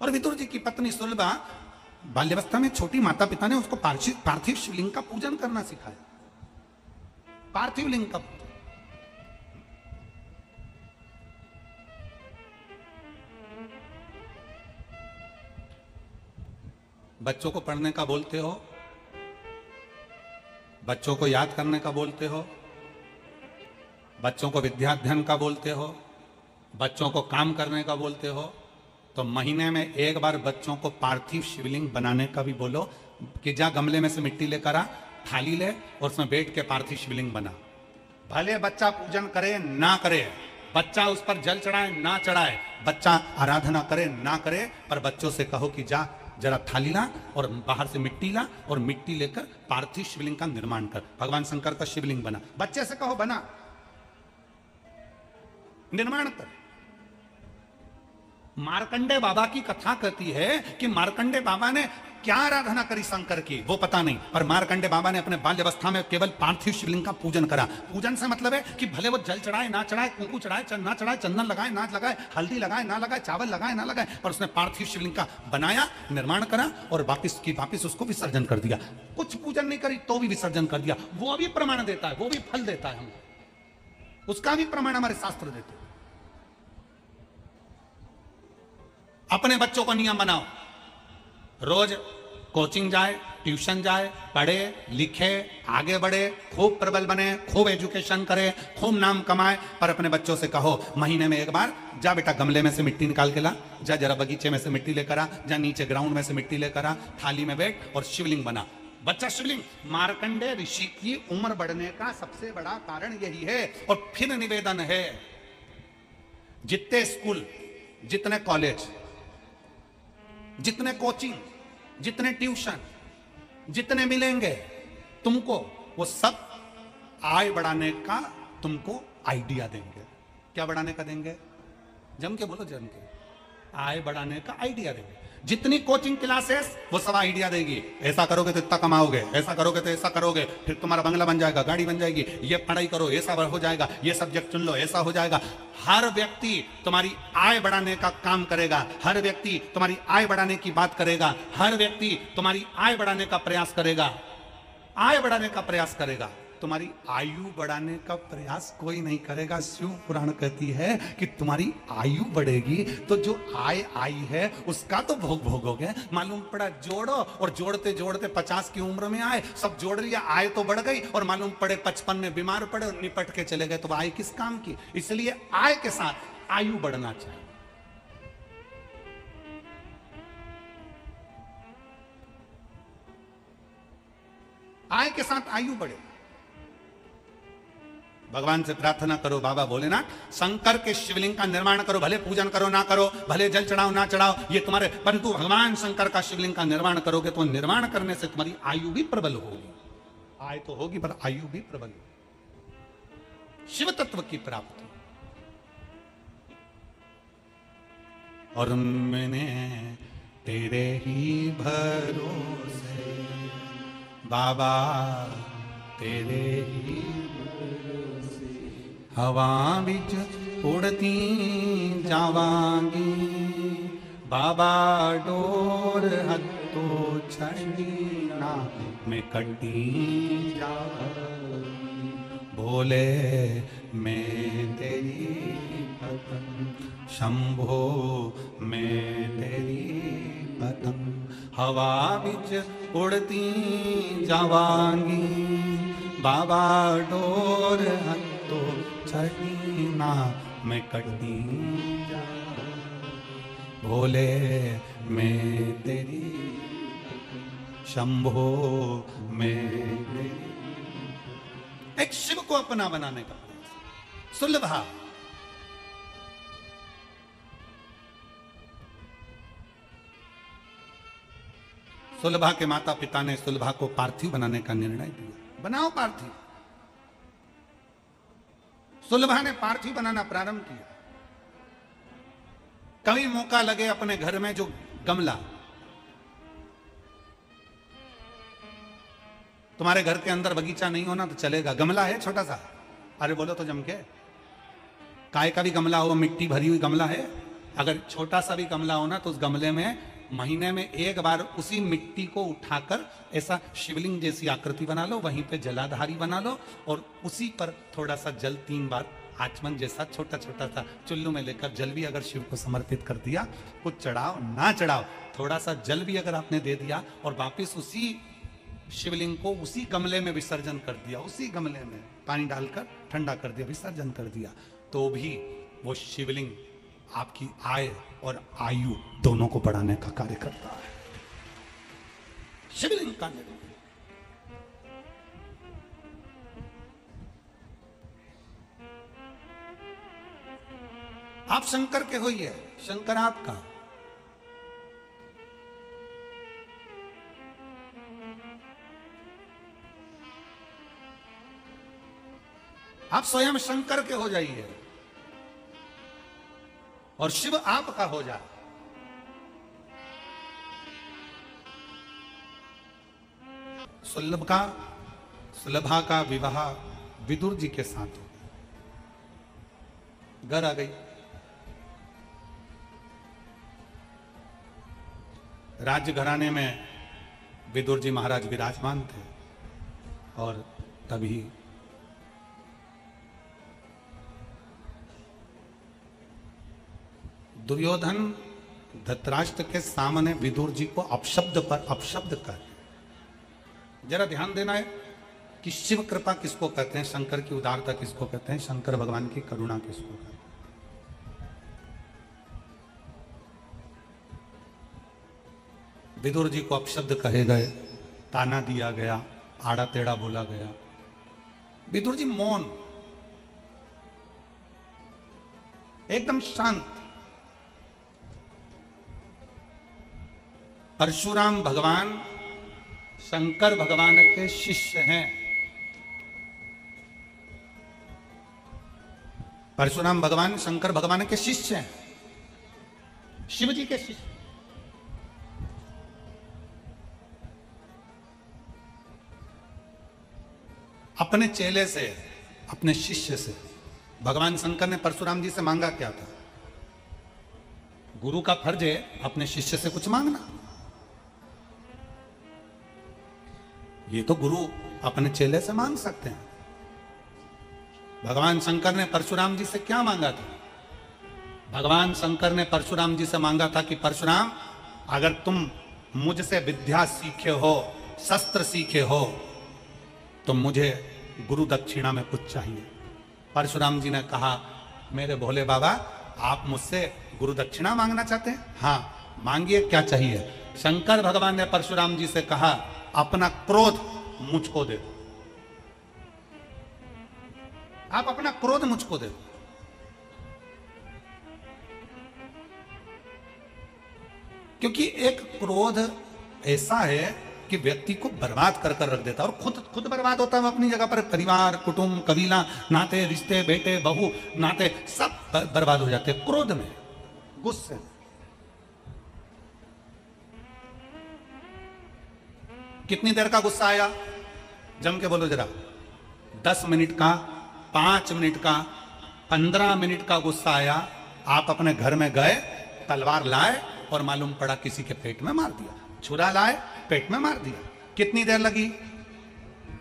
और विदुर जी की पत्नी सुलभा बाल्यावस्था में छोटी माता पिता ने उसको पार्थिव शिवलिंग का पूजन करना सिखाया। पार्थिव लिंग का पूजन। बच्चों को पढ़ने का बोलते हो, बच्चों को याद करने का बोलते हो, बच्चों को विद्याध्ययन का बोलते हो, बच्चों को काम करने का बोलते हो, तो महीने में एक बार बच्चों को पार्थिव शिवलिंग बनाने का भी बोलो कि जा गमले में से मिट्टी लेकर आ, थाली ले और उसमें बैठ के पार्थिव शिवलिंग बना। भले बच्चा पूजन करे ना करे, बच्चा उस पर जल चढ़ाए ना चढ़ाए, बच्चा आराधना करे ना करे, पर बच्चों से कहो कि जा जरा थाली ला और बाहर से मिट्टी ला और मिट्टी लेकर पार्थिव शिवलिंग का निर्माण कर। भगवान शंकर का शिवलिंग बना, बच्चे से कहो बना, निर्माण कर। मार्कंडे बाबा की कथा कहती है कि मार्कंडे बाबा ने क्या आराधना करी शंकर की वो पता नहीं, पर मार्कंडे बाबा ने अपने बाल्यावस्था में केवल पार्थिव शिवलिंग का पूजन करा। पूजन से मतलब है कि भले वो जल चढ़ाए ना चढ़ाए, कुंकू चढ़ाए ना चढ़ाए, चंदन लगाए ना लगाए, हल्दी लगाए ना लगाए, चावल लगाए ना लगाए, पर उसने पार्थिव शिवलिंग का बनाया, निर्माण करा और वापिस उसको विसर्जन कर दिया। कुछ पूजन नहीं करी तो भी विसर्जन कर दिया। वो भी प्रमाण देता है, वो भी फल देता है, हम उसका भी प्रमाण हमारे शास्त्र देते हैं। अपने बच्चों को नियम बनाओ, रोज कोचिंग जाए, ट्यूशन जाए, पढ़े लिखे, आगे बढ़े, खूब प्रबल बने, खूब एजुकेशन करे, खूब नाम कमाए, पर अपने बच्चों से कहो महीने में एक बार जा बेटा गमले में से मिट्टी निकाल के ला, जा जरा बगीचे में से मिट्टी लेकर आ, जा नीचे ग्राउंड में से मिट्टी लेकर आ, थाली में बैठ और शिवलिंग बना। बच्चा शिवलिंग। मार्कंडे ऋषि की उम्र बढ़ने का सबसे बड़ा कारण यही है। और फिर निवेदन है, जितने स्कूल, जितने कॉलेज, जितने कोचिंग, जितने ट्यूशन, जितने मिलेंगे तुमको, वो सब आय बढ़ाने का तुमको आइडिया देंगे। क्या बढ़ाने का देंगे? जम के बोलो, जम के। आय बढ़ाने का आइडिया देंगे। जितनी कोचिंग क्लासेस वो सब आइडिया देगी, ऐसा करोगे तो इतना कमाओगे, ऐसा करोगे तो ऐसा करोगे, फिर तुम्हारा बंगला बन जाएगा, गाड़ी बन जाएगी, ये पढ़ाई करो ऐसा हो जाएगा, ये सब्जेक्ट चुन लो ऐसा हो जाएगा। हर व्यक्ति तुम्हारी आय बढ़ाने का काम करेगा, हर व्यक्ति तुम्हारी आय बढ़ाने की बात करेगा, हर व्यक्ति तुम्हारी आय बढ़ाने का प्रयास करेगा, आय बढ़ाने का प्रयास करेगा। तुम्हारी आयु बढ़ाने का प्रयास कोई नहीं करेगा। शिव पुराण कहती है कि तुम्हारी आयु बढ़ेगी तो जो आय आई है उसका तो भोग भोगोगे। मालूम पड़ा जोड़ो, और जोड़ते जोड़ते 50 की उम्र में आए, सब जोड़ लिया, आय तो बढ़ गई, और मालूम पड़े 55 में बीमार पड़े और निपट के चले गए, तो आय किस काम की? इसलिए आय के साथ आयु बढ़ना चाहिए। आय के साथ आयु बढ़े। भगवान से प्रार्थना करो, बाबा भोलेनाथ शंकर के शिवलिंग का निर्माण करो, भले पूजन करो ना करो, भले जल चढ़ाओ ना चढ़ाओ, ये तुम्हारे, परंतु भगवान शंकर का शिवलिंग का निर्माण करोगे तो निर्माण करने से तुम्हारी आयु भी प्रबल होगी। आय तो होगी पर आयु भी प्रबल होगी। शिव तत्व की प्राप्ति। और मैंने तेरे ही भरोसे बाबा, तेरे ही हवा बिच उड़ती जावांगी, बाबा डोर हत्तो छड़ी ना मैं कटी जावांगी, बोले मैं तेरी पतंग, शंभो मैं तेरी पतंग, हवा बिच उड़ती जावांगी, बाबा डोर हत्तो छड़ी ना मैं कटी जा, बोले मैं तेरी, शंभो मैं तेरी। एक शिव को अपना बनाने का प्रयास। सुलभा, सुलभा के माता पिता ने सुलभा को पार्थिव बनाने का निर्णय दिया। बनाओ पार्थिव। सुलभा ने पार्थिव बनाना प्रारंभ किया। कभी मौका लगे अपने घर में जो गमला, तुम्हारे घर के अंदर बगीचा नहीं होना तो चलेगा, गमला है छोटा सा, अरे बोलो तो जम के, काय का भी गमला हो, मिट्टी भरी हुई गमला है, अगर छोटा सा भी गमला हो ना तो उस गमले में महीने में एक बार उसी मिट्टी को उठाकर ऐसा शिवलिंग जैसी आकृति बना लो, वहीं पे जलाधारी बना लो और उसी पर थोड़ा सा जल 3 बार आचमन जैसा छोटा छोटा सा चुल्लू में लेकर जल भी अगर शिव को समर्पित कर दिया, कुछ चढ़ाओ ना चढ़ाओ, थोड़ा सा जल भी अगर आपने दे दिया और वापिस उसी शिवलिंग को उसी गमले में विसर्जन कर दिया, उसी गमले में पानी डालकर ठंडा कर दिया, विसर्जन कर दिया, तो भी वो शिवलिंग आपकी आय और आयु दोनों को बढ़ाने का कार्य करता है। शिवलिंग का निर्माण, आप शंकर के होइए, शंकर आपका। आप स्वयं शंकर के हो जाइए और शिव आपका हो जाए। सुलभा का विवाह विदुर जी के साथ हो, घर आ गई, राज्य घराने में विदुर जी महाराज विराजमान थे और तभी दुर्योधन धृतराष्ट्र के सामने विदुर जी को अपशब्द पर अपशब्द कर, जरा ध्यान देना है कि शिव कृपा किसको कहते हैं, शंकर की उदारता किसको कहते हैं, शंकर भगवान की करुणा किसको कहते हैं। विदुर जी को अपशब्द कहे गए, ताना दिया गया, आड़ा टेढ़ा बोला गया। विदुर जी मौन, एकदम शांत। परशुराम भगवान शंकर भगवान के शिष्य हैं। परशुराम भगवान शंकर भगवान के शिष्य हैं, शिव जी के शिष्य। अपने चेले से, अपने शिष्य से भगवान शंकर ने परशुराम जी से मांगा क्या था? गुरु का फर्ज है अपने शिष्य से कुछ मांगना। ये तो गुरु अपने चेले से मांग सकते हैं। भगवान शंकर ने परशुराम जी से क्या मांगा था? भगवान शंकर ने परशुराम जी से मांगा था कि परशुराम, अगर तुम मुझसे विद्या सीखे हो, शस्त्र सीखे हो, तो मुझे गुरु दक्षिणा में कुछ चाहिए। परशुराम जी ने कहा, मेरे भोले बाबा, आप मुझसे गुरु दक्षिणा मांगना चाहते हैं? हाँ, मांगिए, क्या चाहिए? शंकर भगवान ने परशुराम जी से कहा, अपना क्रोध मुझको दे दो, आप अपना क्रोध मुझको दे दो। क्योंकि एक क्रोध ऐसा है कि व्यक्ति को बर्बाद कर कर रख देता है और खुद बर्बाद होता है अपनी जगह पर। परिवार, कुटुंब, कबीला, नाते, रिश्ते, बेटे, बहू, नाते सब बर्बाद हो जाते हैं क्रोध में, गुस्से में। कितनी देर का गुस्सा आया? जम के बोलो जरा। 10 मिनट का, 5 मिनट का, 15 मिनट का गुस्सा आया। आप अपने घर में गए, तलवार लाए और मालूम पड़ा किसी के पेट में मार दिया। छुरा लाए, पेट में मार दिया। कितनी देर लगी?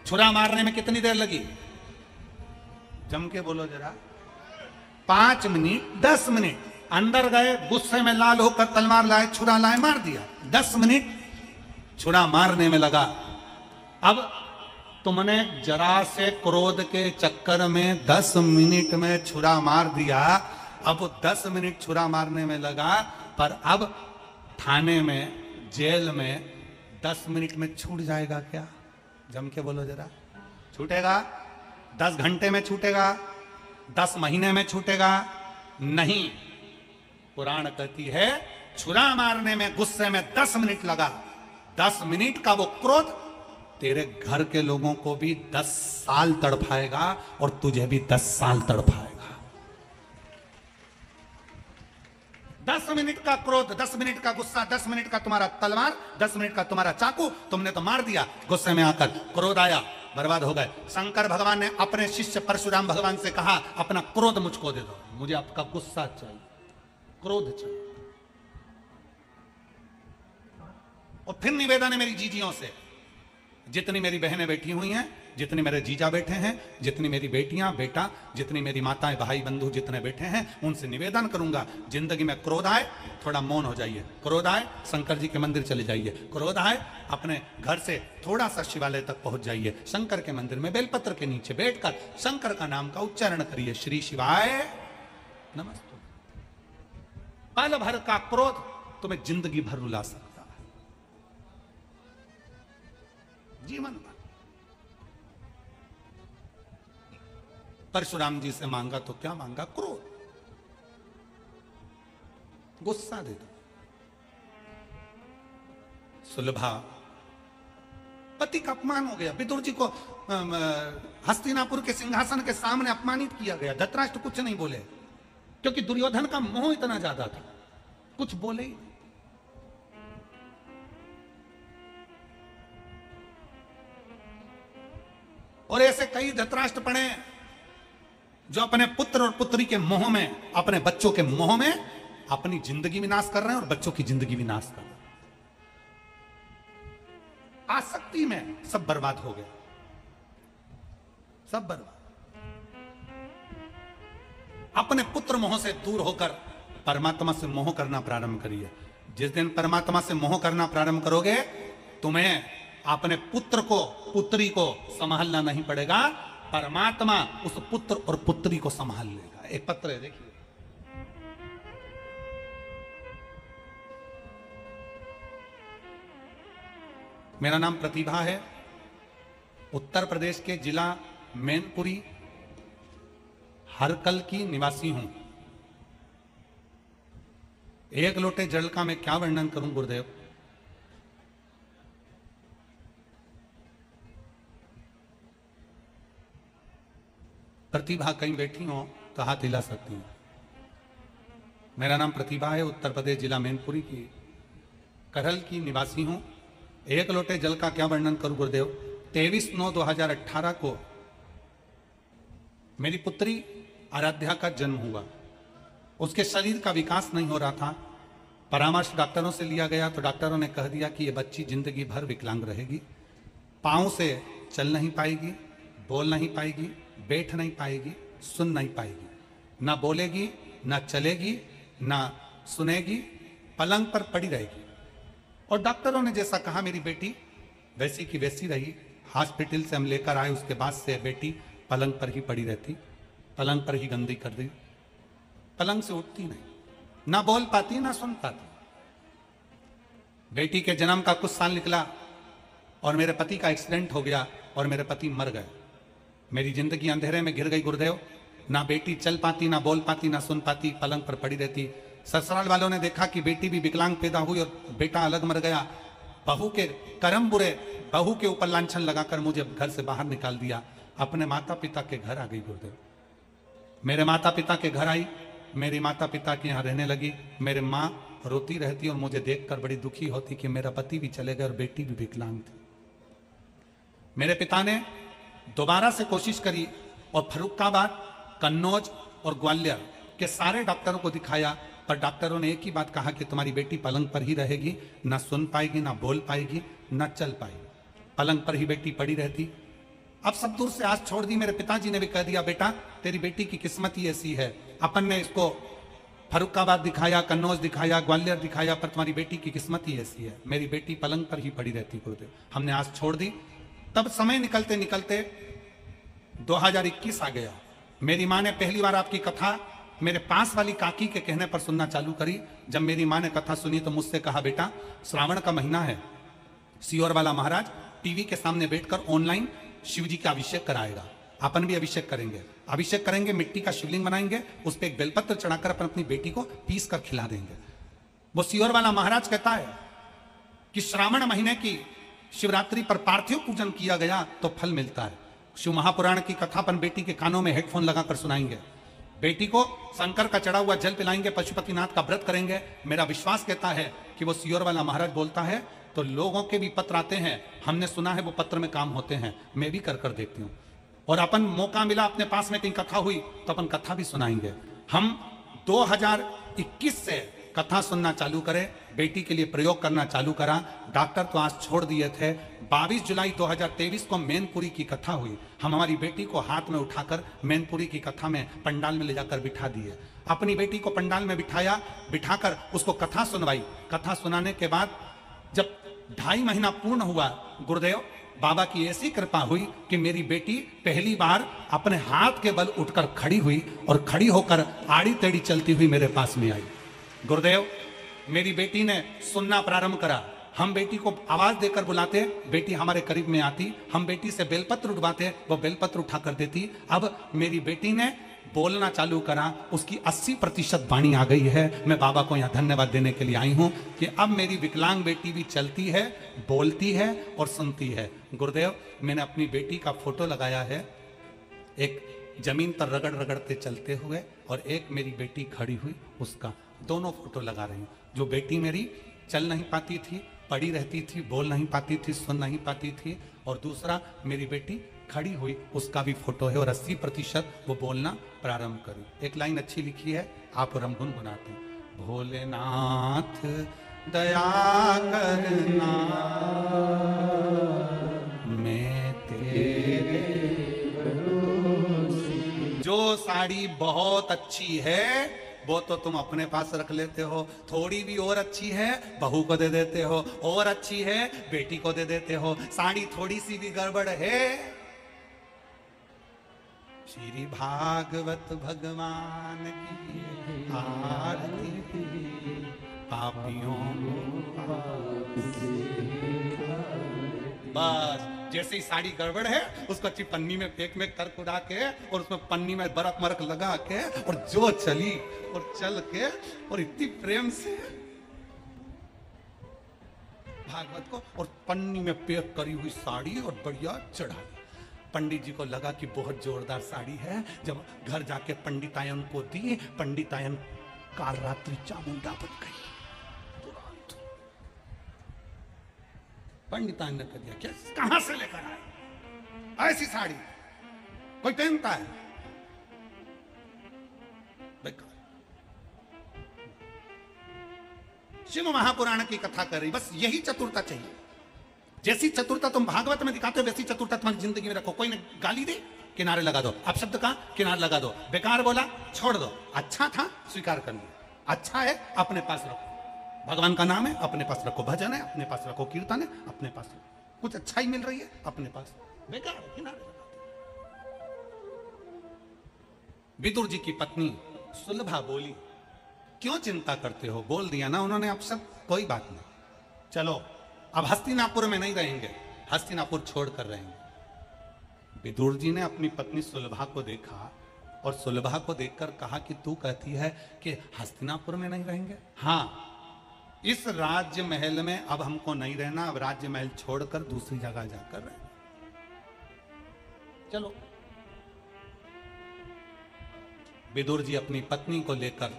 छुरा मारने में कितनी देर लगी? जम के बोलो जरा। 5 मिनट, 10 मिनट। अंदर गए, गुस्से में लाल होकर तलवार लाए, छुरा लाए, मार दिया। 10 मिनट छुरा मारने में लगा। अब तुमने जरा से क्रोध के चक्कर में 10 मिनट में छुरा मार दिया। अब 10 मिनट छुरा मारने में लगा, पर अब थाने में, जेल में 10 मिनट में छूट जाएगा क्या? जम के बोलो जरा। छूटेगा? 10 घंटे में छूटेगा? 10 महीने में छूटेगा? नहीं। पुराण कहती है, छुरा मारने में, गुस्से में 10 मिनट लगा। 10 मिनट का वो क्रोध तेरे घर के लोगों को भी 10 साल तड़पाएगा और तुझे भी 10 साल तड़पाएगा। 10 मिनट का क्रोध, 10 मिनट का गुस्सा, 10 मिनट का तुम्हारा तलवार, 10 मिनट का तुम्हारा चाकू, तुमने तो मार दिया। गुस्से में आकर क्रोध आया, बर्बाद हो गए। शंकर भगवान ने अपने शिष्य परशुराम भगवान से कहा, अपना क्रोध मुझको दे दो, मुझे आपका गुस्सा चाहिए, क्रोध चाहिए। और फिर निवेदन है मेरी जीजियों से, जितनी मेरी बहनें बैठी हुई हैं, जितने मेरे जीजा बैठे हैं, जितनी मेरी बेटियां बेटा, जितनी मेरी माताएं भाई बंधु जितने बैठे हैं, उनसे निवेदन करूंगा, जिंदगी में क्रोध आए थोड़ा मौन हो जाइए, क्रोध आए शंकर जी के मंदिर चले जाइए, क्रोध आए अपने घर से थोड़ा सा शिवालय तक पहुंच जाइए, शंकर के मंदिर में बेलपत्र के नीचे बैठकर शंकर का नाम का उच्चारण करिए, श्री शिवाय नमस्ते। पल भर का क्रोध तुम्हें जिंदगी भर रुला सकता है, जीवन भर। परशुराम जी से मांगा तो क्या मांगा? क्रोध, गुस्सा दे दो। सुलभा, पति का अपमान हो गया, विदुर जी को हस्तिनापुर के सिंहासन के सामने अपमानित किया गया। धृतराष्ट्र कुछ नहीं बोले, क्योंकि दुर्योधन का मोह इतना ज्यादा था, कुछ बोले ही नहीं। और ऐसे कई धृतराष्ट्र पड़े जो अपने पुत्र और पुत्री के मोह में, अपने बच्चों के मोह में अपनी जिंदगी विनाश कर रहे हैं और बच्चों की जिंदगी विनाश कर रहे हैं। आसक्ति में सब बर्बाद हो गया, सब बर्बाद। अपने पुत्र मोह से दूर होकर परमात्मा से मोह करना प्रारंभ करिए। जिस दिन परमात्मा से मोह करना प्रारंभ करोगे, तुम्हें अपने पुत्र को पुत्री को संभालना नहीं पड़ेगा, परमात्मा उस पुत्र और पुत्री को संभाल लेगा। एक पत्र है, देखिए। मेरा नाम प्रतिभा है, उत्तर प्रदेश के जिला मैनपुरी हरकल की निवासी हूं। एक लोटे जल का मैं क्या वर्णन करूं गुरुदेव। प्रतिभा कहीं बैठी हो तो हाथ हिला सकती हूं। मेरा नाम प्रतिभा है, उत्तर प्रदेश जिला मैनपुरी की करहल की निवासी हूं। एक लोटे जल का क्या वर्णन करूं गुरुदेव। 23/9/2018 को मेरी पुत्री आराध्या का जन्म हुआ। उसके शरीर का विकास नहीं हो रहा था। परामर्श डॉक्टरों से लिया गया तो डॉक्टरों ने कह दिया कि ये बच्ची जिंदगी भर विकलांग रहेगी। पांव से चल नहीं पाएगी, बोल नहीं पाएगी, बैठ नहीं पाएगी, सुन नहीं पाएगी, ना बोलेगी, ना चलेगी, ना सुनेगी, पलंग पर पड़ी रहेगी। और डॉक्टरों ने जैसा कहा मेरी बेटी वैसी की वैसी रही। हॉस्पिटल से हम लेकर आए, उसके बाद से बेटी पलंग पर ही पड़ी रहती, पलंग पर ही गंदी कर दी, पलंग से उठती नहीं, ना बोल पाती ना सुन पाती। बेटी के जन्म का कुछ साल निकला और मेरे पति का एक्सीडेंट हो गया और मेरे पति मर गए। मेरी जिंदगी अंधेरे में गिर गई गुरुदेव। ना बेटी चल पाती, ना बोल पाती, ना सुन पाती, पलंग पर पड़ी रहती। ससुराल वालों ने देखा कि बेटी भी विकलांग पैदा हुई और बेटा अलग मर गया। बहू के कर्म बुरे, बहू के ऊपर लांछन लगाकर मुझे घर से बाहर निकाल दिया। अपने माता पिता के घर आ गई गुरुदेव। मेरे माता पिता के घर आई, मेरी माता पिता के यहाँ रहने लगी। मेरे माँ रोती रहती और मुझे देखकर बड़ी दुखी होती कि मेरा पति भी चले गए और बेटी भी विकलांग थी। मेरे पिता ने दोबारा से कोशिश करी और फर्रुखाबाद, कन्नौज और ग्वालियर के सारे डॉक्टरों को दिखाया, पर डॉक्टरों ने एक ही बात कहा कि तुम्हारी बेटी पलंग पर ही रहेगी, ना सुन पाएगी, ना बोल पाएगी, ना चल पाएगी, पलंग पर ही बेटी पड़ी रहती। अब सब दूर से आस छोड़ दी। मेरे पिताजी ने भी कह दिया, बेटा तेरी बेटी की किस्मत ही ऐसी है। अपन ने इसको फर्रुखाबाद दिखाया, कन्नौज दिखाया, ग्वालियर दिखाया, पर तुम्हारी बेटी की किस्मत ही ऐसी है। मेरी बेटी पलंग पर ही पड़ी रहती गुरुदेव। हमने आस छोड़ दी। तब समय निकलते निकलते 2021 आ गया। मेरी माँ ने पहली बार आपकी कथा मेरे पास वाली काकी के कहने पर सुनना चालू करी। जब मेरी माँ ने कथा सुनी तो मुझसे कहा, बेटा श्रावण का महीना है, सियोर वाला महाराज टीवी के सामने बैठकर ऑनलाइन शिव जी का अभिषेक कराएगा, अपन भी अभिषेक करेंगे। अभिषेक करेंगे, मिट्टी का शिवलिंग बनाएंगे, उस पर एक बेलपत्र चढ़ाकर अपन अपनी बेटी को पीस कर खिला देंगे। वो सियोर वाला महाराज कहता है कि श्रावण महीने की शिवरात्रि पर पार्थिव पूजन किया गया तो फल मिलता है। शिव महापुराण की कथा अपन बेटी के कानों में हेडफोन लगाकर सुनाएंगे। बेटी को शंकर का चढ़ा हुआ जल पिलाएंगे, पशुपतिनाथ का व्रत करेंगे। मेरा विश्वास कहता है कि वो सियोर वाला महाराज बोलता है तो लोगों के भी पत्र आते हैं, हमने सुना है वो पत्र में काम होते हैं, मैं भी कर कर देखती हूँ। और अपन मौका मिला, अपने पास में कहीं कथा हुई तो अपन कथा भी सुनाएंगे। हम 2021 से कथा सुनना चालू करें, बेटी के लिए प्रयोग करना चालू करा। डॉक्टर तो आज छोड़ दिए थे। 22 जुलाई 2023 को मैनपुरी की कथा हुई। हम हमारी बेटी को हाथ में उठाकर मैनपुरी की कथा में पंडाल में ले जाकर बिठा दिए। अपनी बेटी को पंडाल में बिठाया, बिठाकर उसको कथा सुनवाई। कथा सुनाने के बाद जब 2.5 महीना पूर्ण हुआ, गुरुदेव बाबा की ऐसी कृपा हुई कि मेरी बेटी पहली बार अपने हाथ के बल उठकर खड़ी हुई और खड़ी होकर आड़ी टेढ़ी चलती हुई मेरे पास में आई। गुरुदेव, मेरी बेटी ने सुनना प्रारंभ करा। हम बेटी को आवाज देकर बुलाते, बेटी हमारे करीब में आती। हम बेटी से बेलपत्र उठवाते, वो बेलपत्र उठा कर देती। अब मेरी बेटी ने बोलना चालू करा, उसकी 80% वाणी आ गई है। मैं बाबा को यहाँ धन्यवाद देने के लिए आई हूँ कि अब मेरी विकलांग बेटी भी चलती है, बोलती है और सुनती है। गुरुदेव, मैंने अपनी बेटी का फोटो लगाया है, एक जमीन पर रगड़ रगड़ते चलते हुए और एक मेरी बेटी खड़ी हुई, उसका दोनों फोटो लगा रही हूँ। जो बेटी मेरी चल नहीं पाती थी, पड़ी रहती थी, बोल नहीं पाती थी, सुन नहीं पाती थी, और दूसरा मेरी बेटी खड़ी हुई, उसका भी फोटो है और 80% वो बोलना प्रारंभ करी। एक लाइन अच्छी लिखी है, आप और हम गुनगुनाते हैं। भोलेनाथ दया करना, मैं तेरे जो साड़ी बहुत अच्छी है वो तो तुम अपने पास रख लेते हो, थोड़ी भी और अच्छी है बहू को दे देते हो, और अच्छी है बेटी को दे देते हो। साड़ी थोड़ी सी भी गड़बड़ है, श्री भागवत भगवान की आरती, पापियों बस। जैसे ही साड़ी गड़बड़ है उसको अच्छी पन्नी में फेंक में कर उड़ा के और उसमें पन्नी में बर्फ मरक लगा के और जो चली और चल के और इतनी प्रेम से भागवत को और पन्नी में पैक करी हुई साड़ी और बढ़िया चढ़ाई। पंडित जी को लगा कि बहुत जोरदार साड़ी है। जब घर जाके पंडितायन को दी, पंडितायन काल रात्रि चामुंडा बन गई। पंडितायन ने कह दिया, क्या कहां से लेकर आए ऐसी साड़ी, कोई पहनता है? बेकार। शिव महापुराण की कथा कर रही, बस यही चतुरता चाहिए। जैसी चतुरता तुम भागवत में दिखाते हो वैसी चतुरता तुम्हारी जिंदगी में रखो। कोई ने गाली दे, किनारे लगा दो, अपशब्द का किनारे लगा दो, बेकार बोला छोड़ दो, अच्छा था स्वीकार कर लिया, अच्छा है अपने पास रखो, भगवान का नाम है अपने पास रखो, भजन है अपने पास रखो, कीर्तन है अपने पास रखो, कुछ अच्छाई मिल रही है अपने पास, बेकार किनारे लगा दो। विदुर जी की पत्नी सुलभा बोली, क्यों चिंता करते हो? बोल दिया ना उन्होंने अपशब्द, कोई बात नहीं, चलो अब हस्तिनापुर में नहीं रहेंगे, हस्तिनापुर छोड़कर रहेंगे। विदुर जी ने अपनी पत्नी सुलभा को देखा और सुलभा को देखकर कहा कि तू कहती है कि हस्तिनापुर में नहीं रहेंगे? हाँ, इस राज्य महल में अब हमको नहीं रहना, अब राज्य महल छोड़कर दूसरी जगह जाकर रहेंगे। चलो। विदुर जी अपनी पत्नी को लेकर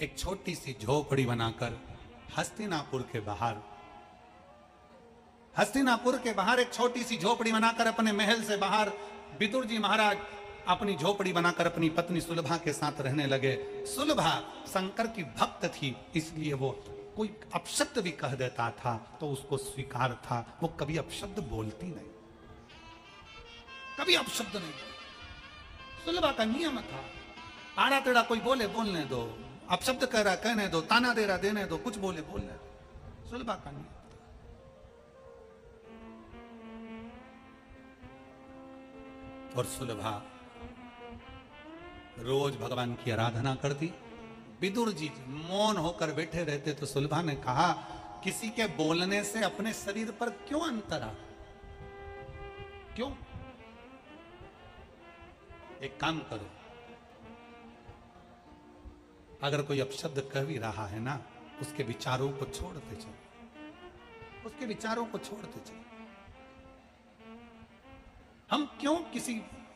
एक छोटी सी झोपड़ी बनाकर हस्तिनापुर के बाहर एक छोटी सी झोपड़ी बनाकर अपने महल से बाहर विदुर जी महाराज अपनी झोपड़ी बनाकर अपनी पत्नी सुलभा के साथ रहने लगे। सुलभा शंकर की भक्त थी, इसलिए वो कोई अपशब्द भी कह देता था तो उसको स्वीकार था। वो कभी अपशब्द बोलती नहीं, कभी अपशब्द नहीं। सुलभा का नियम था, आड़ा टेढ़ा कोई बोले बोलने दो, अपशब्द कह रहा कहने दो, ताना दे रहा देने दो, कुछ बोले बोलने दो। सुलभा का नियम। और सुलभा रोज भगवान की आराधना करती। विदुर जी मौन होकर बैठे रहते तो सुलभा ने कहा, किसी के बोलने से अपने शरीर पर क्यों अंतर आ? क्यों? एक काम करो, अगर कोई अपशब्द कह भी रहा है ना, उसके विचारों को छोड़ते चलो, उसके विचारों को छोड़ते चलो। हम क्यों किसी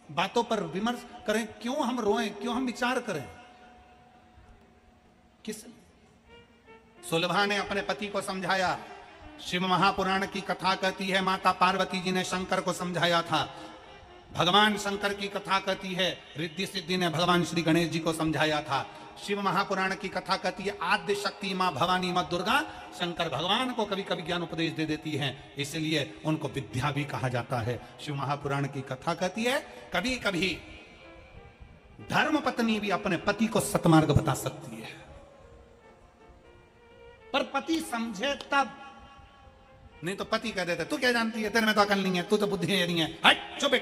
बातों पर विमर्श करें, क्यों हम रोएं, क्यों हम विचार करें? किस सुलभा ने अपने पति को समझाया। शिव महापुराण की कथा कहती है माता पार्वती जी ने शंकर को समझाया था। भगवान शंकर की कथा कहती है रिद्धि सिद्धि ने भगवान श्री गणेश जी को समझाया था। शिव महापुराण की कथा कहती है आद्य शक्ति मां भवानी मां दुर्गा शंकर भगवान को कभी कभी ज्ञान उपदेश दे देती हैं, इसलिए उनको विद्या भी कहा जाता है। शिव महापुराण की कथा कहती है कभी कभी धर्म पत्नी भी अपने पति को सतमार्ग बता सकती है, पर पति समझे तब, नहीं तो पति कह देते तू क्या जानती है, तेरे में तो अकल नहीं है, तू तो बुद्धि नहीं है, हट चुप,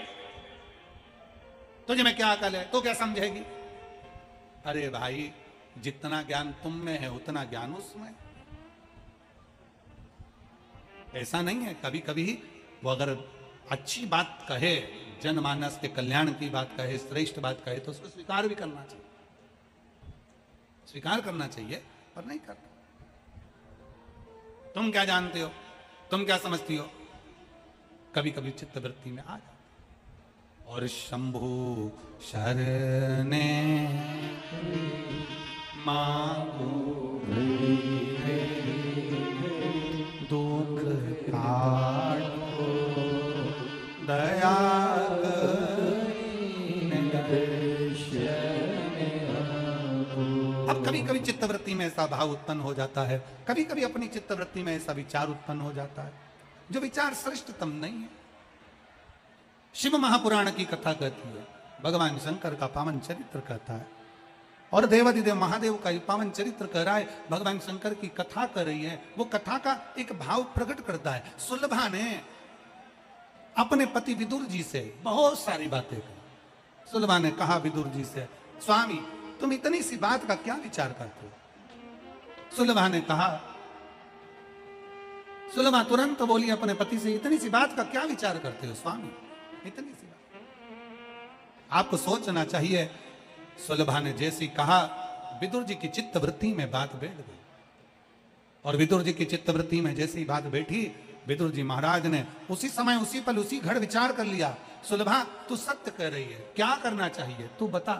तुझे में क्या अकल है, तू क्या समझेगी? अरे भाई जितना ज्ञान तुम में है उतना ज्ञान उसमें। ऐसा नहीं है, कभी कभी वो अगर अच्छी बात कहे, जनमानस के कल्याण की बात कहे, श्रेष्ठ बात कहे, तो उसको स्वीकार भी करना चाहिए, स्वीकार करना चाहिए, पर नहीं करना। तुम क्या जानते हो, तुम क्या समझती हो, कभी कभी चित्तवृत्ति में आ जाता। और शंभु शरणे मांगो दुख काटो दया अब कभी कभी चित्तवृत्ति में ऐसा भाव उत्पन्न हो जाता है, कभी कभी अपनी चित्तवृत्ति में ऐसा विचार उत्पन्न हो जाता है जो विचार श्रेष्ठतम नहीं है। शिव महापुराण की कथा कहती है, भगवान शंकर का पावन चरित्र कहता है और देवाधिदेव महादेव का पावन चरित्र कह रहा है। भगवान शंकर की कथा कर रही है, वो कथा का एक भाव प्रकट करता है। सुलभा ने अपने पति विदुर जी से बहुत सारी बातें की। सुलभा ने कहा विदुर जी से, स्वामी तुम इतनी सी बात का क्या विचार करते हो? सुलभा ने कहा, सुलभा तुरंत बोली अपने पति से, इतनी सी बात का क्या विचार करते हो स्वामी, इतनी सी बात। आपको सोचना चाहिए। सुलभा ने जैसी कहा विदुर जी की चित्तवृत्ति में बात बैठ गई और विदुर जी की चित्तवृत्ति में जैसी बात बैठी, विदुर जी महाराज ने उसी समय उसी पल उसी घड़ विचार कर लिया, सुलभा तू सत्य कह रही है, क्या करना चाहिए तू बता,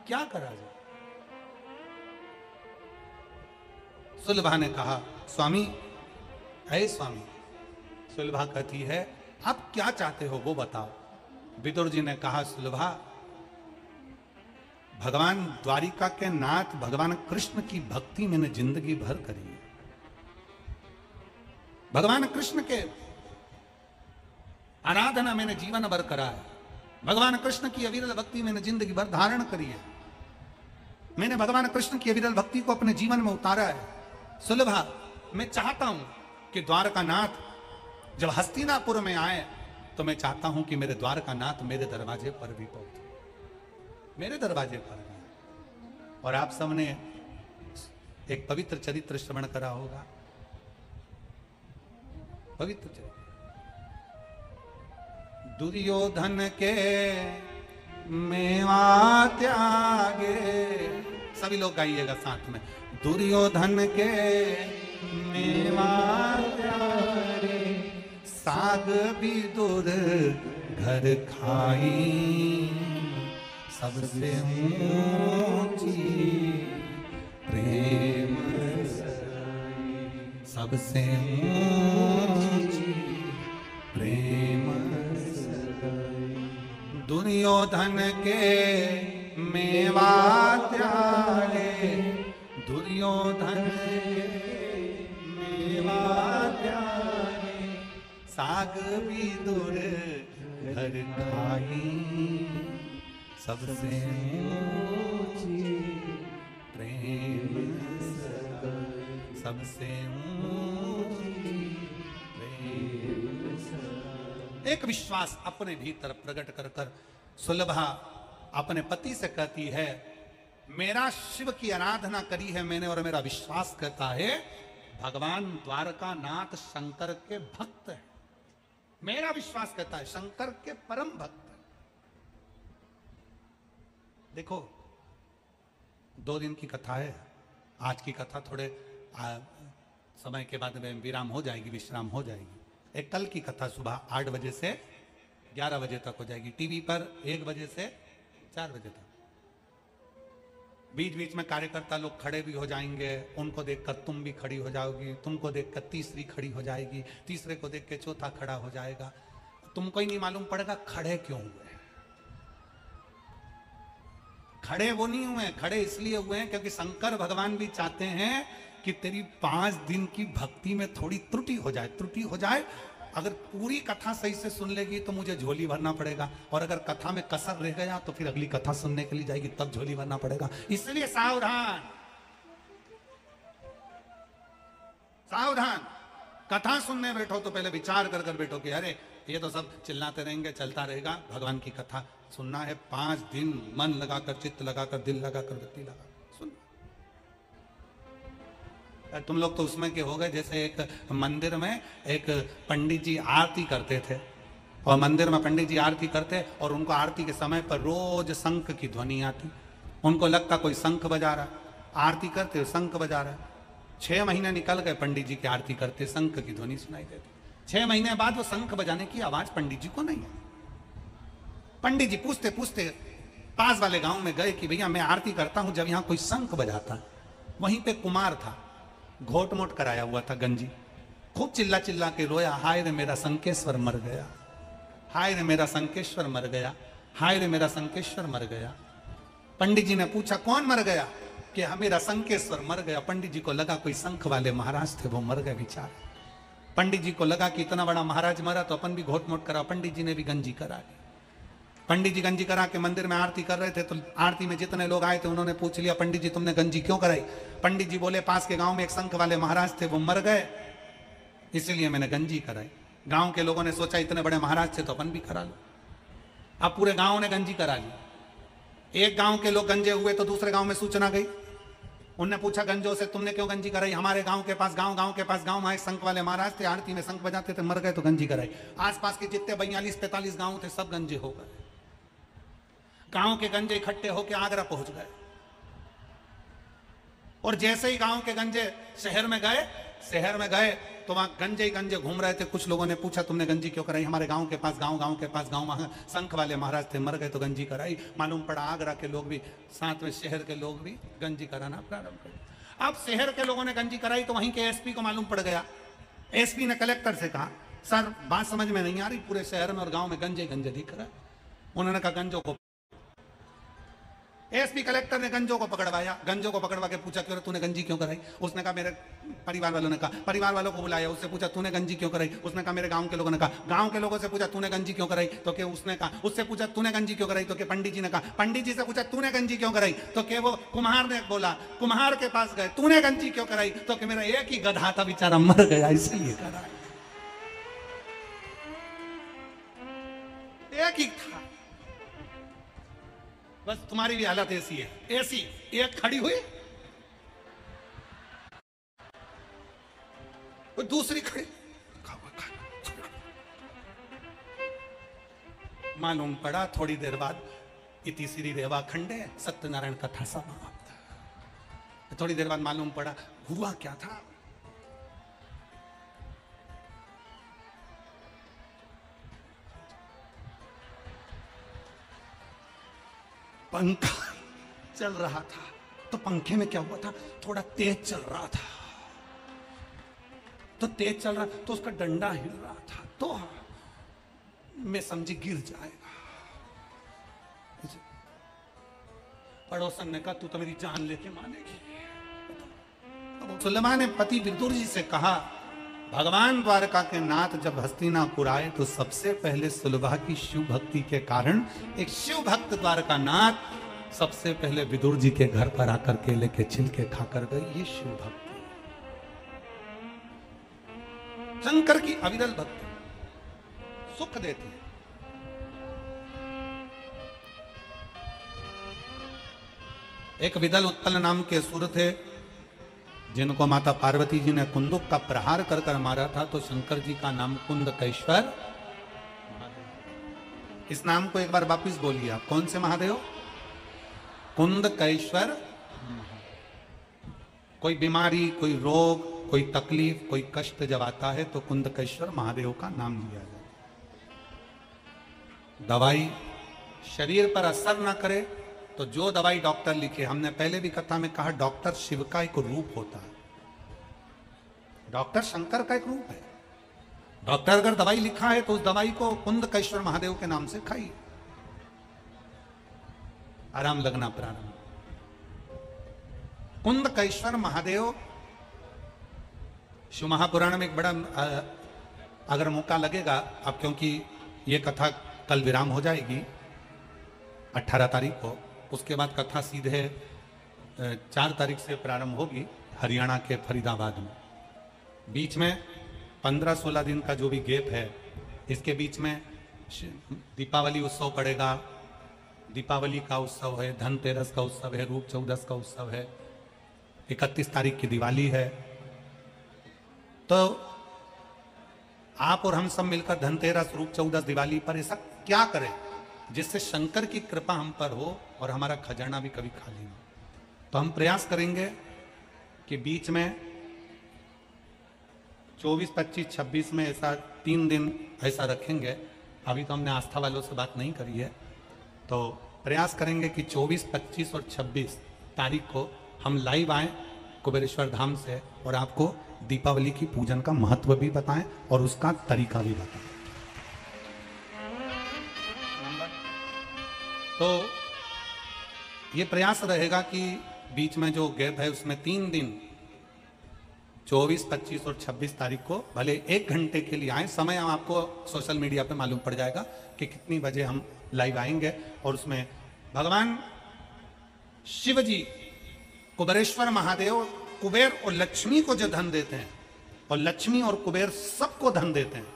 क्या करा जाए? सुलभा ने कहा, स्वामी है स्वामी। सुलभा कहती है आप क्या चाहते हो वो बताओ। विदुर जी ने कहा, सुलभा भगवान द्वारिका के नाथ भगवान कृष्ण की भक्ति मैंने जिंदगी भर करी है। भगवान कृष्ण के आराधना मैंने जीवन भर करा है। भगवान कृष्ण की अविरल भक्ति मैंने जिंदगी भर धारण करी है। मैंने भगवान कृष्ण की अविरल भक्ति को अपने जीवन में उतारा है। सुलभा मैं चाहता हूं कि द्वारका नाथ जब हस्तिनापुर में आए तो मैं चाहता हूं कि मेरे द्वारका नाथ मेरे दरवाजे पर भी पहुंचे, मेरे दरवाजे पर भी। और आप सबने एक पवित्र चरित्र श्रवण करा होगा, पवित्र चरित्र दुर्योधन के मेवा त्यागे। सभी लोग गाइएगा साथ में, दुर्योधन के मेवा त्यागे साग भी दूर घर खाई सबसे ऊंची प्रेम सबसे ऊंची प्रेम। दुर्योधन के मेवा त्यागे, दुर्योधन के मेवा त्यागे साग भी दूर घर खाई सबसे ऊंची प्रेम सबसे ऊंची प्रेम। एक विश्वास अपने भीतर प्रकट कर कर सुलभा अपने पति से कहती है, मेरा शिव की आराधना करी है मैंने और मेरा विश्वास कहता है भगवान द्वारका नाथ शंकर के भक्त है। मेरा विश्वास कहता है शंकर के परम भक्त है। देखो 2 दिन की कथा है, आज की कथा थोड़े समय के बाद में विराम हो जाएगी, विश्राम हो जाएगी। एक कल की कथा सुबह 8 बजे से 11 बजे तक हो जाएगी, टीवी पर 1 बजे से 4 बजे तक। बीच बीच में कार्यकर्ता लोग खड़े भी हो जाएंगे, उनको देखकर तुम भी खड़ी हो जाओगी, तुमको देखकर तीसरी खड़ी हो जाएगी, तीसरे को देख के चौथा खड़ा हो जाएगा। तुमको ही नहीं मालूम पड़ेगा खड़े क्यों हुए। खड़े वो नहीं हुए, खड़े इसलिए हुए हैं क्योंकि शंकर भगवान भी चाहते हैं कि तेरी 5 दिन की भक्ति में थोड़ी त्रुटि हो जाए। अगर पूरी कथा सही से सुन लेगी तो मुझे झोली भरना पड़ेगा, और अगर कथा में कसर रह गया तो फिर अगली कथा सुनने के लिए जाएगी, तब झोली भरना पड़ेगा। इसलिए सावधान सावधान। कथा सुनने बैठो तो पहले विचार कर कर बैठो कि अरे ये तो सब चिल्लाते रहेंगे, चलता रहेगा। भगवान की कथा सुनना है 5 दिन, मन लगाकर, चित्त लगाकर, दिल लगाकर, वृत्ति लगाकर सुनना। तुम लोग तो उसमें के हो गए जैसे एक मंदिर में एक पंडित जी आरती करते थे, और मंदिर में पंडित जी आरती करते और उनको आरती के समय पर रोज शंख की ध्वनि आती। उनको लगता कोई शंख बजा रहा, आरती करते शंख बजा रहा। 6 महीने निकल गए पंडित जी की आरती करते, शंख की ध्वनि सुनाई देती। 6 महीने बाद वो शंख बजाने की आवाज पंडित जी को नहीं है। पंडित जी पूछते पूछते पास वाले गांव में गए कि भैया मैं आरती करता हूं जब यहां कोई शंख बजाता है। वहीं पे कुमार था, घोट मोट कराया हुआ था गंजी, खूब चिल्ला चिल्ला के रोया, हाय रे मेरा संकेश्वर मर गया, हाय रे मेरा संकेश्वर मर गया, हाय रे मेरा संकेश्वर मर गया। पंडित जी ने पूछा कौन मर गया? कि मेरा संकेश्वर मर गया। पंडित जी को लगा कोई शंख वाले महाराज थे, वो मर गए बेचारे। पंडित जी को लगा कि इतना बड़ा महाराज मरा तो अपन भी घोट मोट करा। पंडित जी ने भी गंजी करा ली। पंडित जी गंजी करा के मंदिर में आरती कर रहे थे, तो आरती में जितने लोग आए थे उन्होंने पूछ लिया पंडित जी तुमने गंजी क्यों कराई? पंडित जी बोले पास के गांव में एक शंख वाले महाराज थे, वो मर गए, इसलिए मैंने गंजी कराई। गांव के लोगों ने सोचा इतने बड़े महाराज थे तो अपन भी करा लो। अब पूरे गांव ने गंजी करा ली। एक गांव के लोग गंजे हुए तो दूसरे गांव में सूचना गई। उनने पूछा गंजों से तुमने क्यों गंजी कराई? हमारे गांव के पास गांव के पास गांव में एक शंख वाले महाराज थे, आरती में शंख बजाते थे, मर गए तो गंजी कराई। आसपास के जितने 42-45 गांव थे सब गंजे हो गए। गांव के गंजे इकट्ठे होकर आगरा पहुंच गए, और जैसे ही गांव के गंजे शहर में गए तो वहां गंजे ही गंजे घूम रहे थे। कुछ लोगों ने पूछा तुमने गंजी क्यों कराई? हमारे गांव के पास गांव के पास गांव वहां शंख वाले महाराज थे, मर गए तो गंजी कराई। मालूम पड़ा आगरा के लोग भी, साथ में शहर के लोग भी गंजी कराना प्रारंभ कर। अब शहर के लोगों ने गंजी कराई तो वहीं के एसपी को मालूम पड़ गया। एसपी ने कलेक्टर से कहा सर बात समझ में नहीं आ रही, पूरे शहर में और गांव में गंजे दिख रहा है। उन्होंने कहा गंजों को। एसपी कलेक्टर ने गंजों को पकड़वाया, गंजों को पकड़वा के पूछा क्यों तूने गंजी क्यों कराई? उसने कहा मेरे परिवार वालों ने कहा। परिवार वालों को बुलाया, उससे पूछा तूने गंजी क्यों कराई? उसने कहा मेरे गांव के लोगों ने कहा। गांव के लोगों से पूछा तूने गंजी क्यों कराई? तो क्या उसने कहा। उससे पूछा तूने गंजी क्यों कराई? तो क्या पंडित जी ने कहा। पंडित जी से पूछा तूने गंजी क्यों कराई? तो क्या वो कुम्हार ने बोला। कुम्हार के पास गए, तूने गंजी क्यों कराई? तो क्या मेरा एक ही गधा था बेचारा मर गया इसलिए कराई, एक ही था। बस तुम्हारी भी हालत ऐसी है, ऐसी एक खड़ी हुई और दूसरी खड़ी। मालूम पड़ा थोड़ी देर बाद इति श्री रेवा खंडे सत्यनारायण कथा समाप्त। थोड़ी देर बाद मालूम पड़ा हुआ क्या था। पंखा चल रहा था तो पंखे में क्या हुआ था, थोड़ा तेज चल रहा था, तो तेज चल रहा तो उसका डंडा हिल रहा था, तो मैं समझी गिर जाएगा। पड़ोसन ने कहा तू तो मेरी जान लेके मानेगी। अब सुलेमा ने पति विदुर जी से कहा भगवान द्वारका के नाथ जब हस्तिनापुर आए तो सबसे पहले सुलभा की शिव भक्ति के कारण एक शिव भक्त द्वारका नाथ सबसे पहले विदुर जी के घर पर आकर केले के छिलके खाकर गए। ये शिव भक्ति, शंकर की अविरल भक्ति सुख देती है। एक विदल उत्पल नाम के असुर थे जिनको माता पार्वती जी ने कुंदुक का प्रहार कर कर मारा था, तो शंकर जी का नाम कुंदकेश्वर। इस नाम को एक बार वापिस बोलिए आप, कौन से महादेव? कुंदकेश्वर। कोई बीमारी, कोई रोग, कोई तकलीफ, कोई कष्ट जब आता है तो कुंदकेश्वर महादेव का नाम लिया जाए। दवाई शरीर पर असर ना करे तो जो दवाई डॉक्टर लिखे, हमने पहले भी कथा में कहा, डॉक्टर शिव का एक रूप होता है, डॉक्टर शंकर का एक रूप है। डॉक्टर अगर दवाई लिखा है तो उस दवाई को कुंदकेश्वर महादेव के नाम से खाइए, आराम लगना प्रारंभ। कुंदकेश्वर महादेव, शिव महापुराण में एक बड़ा, अगर मौका लगेगा अब, क्योंकि ये कथा कल विराम हो जाएगी 18 तारीख को, उसके बाद कथा सीधे 4 तारीख से प्रारंभ होगी हरियाणा के फरीदाबाद में। बीच में 15-16 दिन का जो भी गैप है, इसके बीच में दीपावली उत्सव पड़ेगा, दीपावली का उत्सव है, धनतेरस का उत्सव है, रूप चौदस का उत्सव है, 31 तारीख की दिवाली है। तो आप और हम सब मिलकर धनतेरस, रूप चौदस, दिवाली पर ऐसा क्या करें जिससे शंकर की कृपा हम पर हो और हमारा खजाना भी कभी खाली हो। तो हम प्रयास करेंगे कि बीच में 24, 25, 26 में ऐसा 3 दिन ऐसा रखेंगे। अभी तो हमने आस्था वालों से बात नहीं करी है, तो प्रयास करेंगे कि 24, 25 और 26 तारीख को हम लाइव आए कुबेरेश्वर धाम से और आपको दीपावली की पूजन का महत्व भी बताएं और उसका तरीका भी बताएं। तो ये प्रयास रहेगा कि बीच में जो गैप है उसमें 3 दिन 24, 25 और 26 तारीख को भले 1 घंटे के लिए आए। समय आपको सोशल मीडिया पे मालूम पड़ जाएगा कि कितनी बजे हम लाइव आएंगे। और उसमें भगवान शिव जी, कुबेरेश्वर महादेव, कुबेर और लक्ष्मी को जो धन देते हैं और लक्ष्मी और कुबेर सबको धन देते हैं,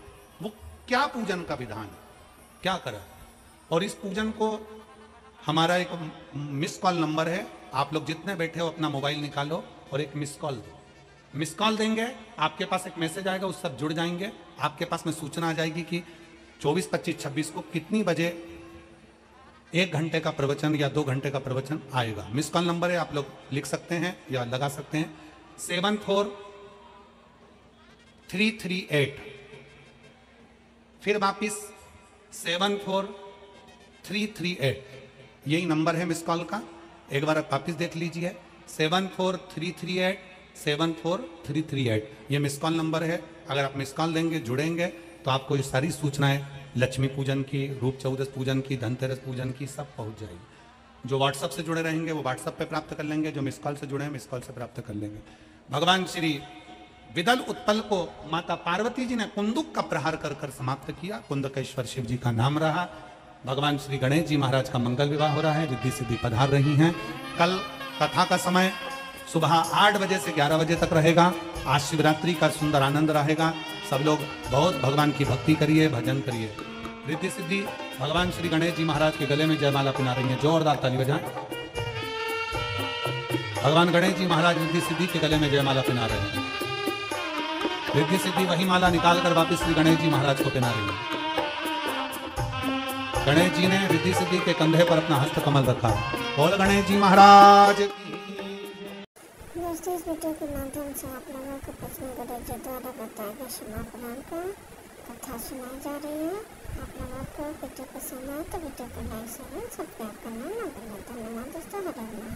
वो क्या पूजन का विधान है, क्या करा। और इस पूजन को हमारा एक मिस कॉल नंबर है, आप लोग जितने बैठे हो अपना मोबाइल निकालो और एक मिस कॉल दो। मिस कॉल देंगे, आपके पास एक मैसेज आएगा, उस सब जुड़ जाएंगे, आपके पास में सूचना आ जाएगी कि 24, 25, 26 को कितनी बजे 1 घंटे का प्रवचन या 2 घंटे का प्रवचन आएगा। मिस कॉल नंबर है, आप लोग लिख सकते हैं या लगा सकते हैं 74338। फिर वापिस 74338, यही नंबर है मिस कॉल का। एक बार वापिस देख लीजिए, 74338 74338, ये मिस कॉल नंबर है। अगर आप मिस कॉल देंगे, जुड़ेंगे, तो आपको ये सारी सूचनाएं लक्ष्मी पूजन की, रूप चौदस पूजन की, धनतेरस पूजन की सब पहुंच जाएगी। जो व्हाट्सएप से जुड़े रहेंगे वो व्हाट्सएप पे प्राप्त कर लेंगे, जो मिस कॉल से जुड़े हैं मिस कॉल से प्राप्त कर लेंगे। भगवान श्री विदल उत्पल को माता पार्वती जी ने कुंदुक का प्रहार कर कर समाप्त किया। कुंदकेश्वर शिव जी का नाम रहा। भगवान श्री गणेश जी महाराज का मंगल विवाह हो रहा है, रिद्धि सिद्धि पधार रही हैं। कल कथा का समय सुबह 8 बजे से 11 बजे तक रहेगा। आज शिवरात्रि का सुंदर आनंद रहेगा। सब लोग बहुत भगवान की भक्ति करिए, भजन करिए। रिद्धि सिद्धि भगवान श्री गणेश जी महाराज के गले में जयमाला पहना रही है, जोरदार ताली बजाएं। भगवान गणेश जी महाराज रिद्धि सिद्धि के गले में जयमाला पहना रहे हैं। रिद्धि सिद्धि वही माला निकाल कर वापिस श्री गणेश जी महाराज को पहना रही है। गणेश जी ने रिद्धि सिद्धि के कंधे पर अपना हस्त कमल रखा है। बोल गणेश जी महाराज की। दोस्तों, इस वीडियो के माध्यम से आप लोगों को प्रश्न गणेश जी द्वारा बताए गए शिव महापुराण का कथा सुनाई जा रही है। आप लोगों को वीडियो पसंद आए तो वीडियो को लाइक, शेयर, सब्सक्राइब करना ना भूलें। धन्यवाद दोस्तों। हरे राम।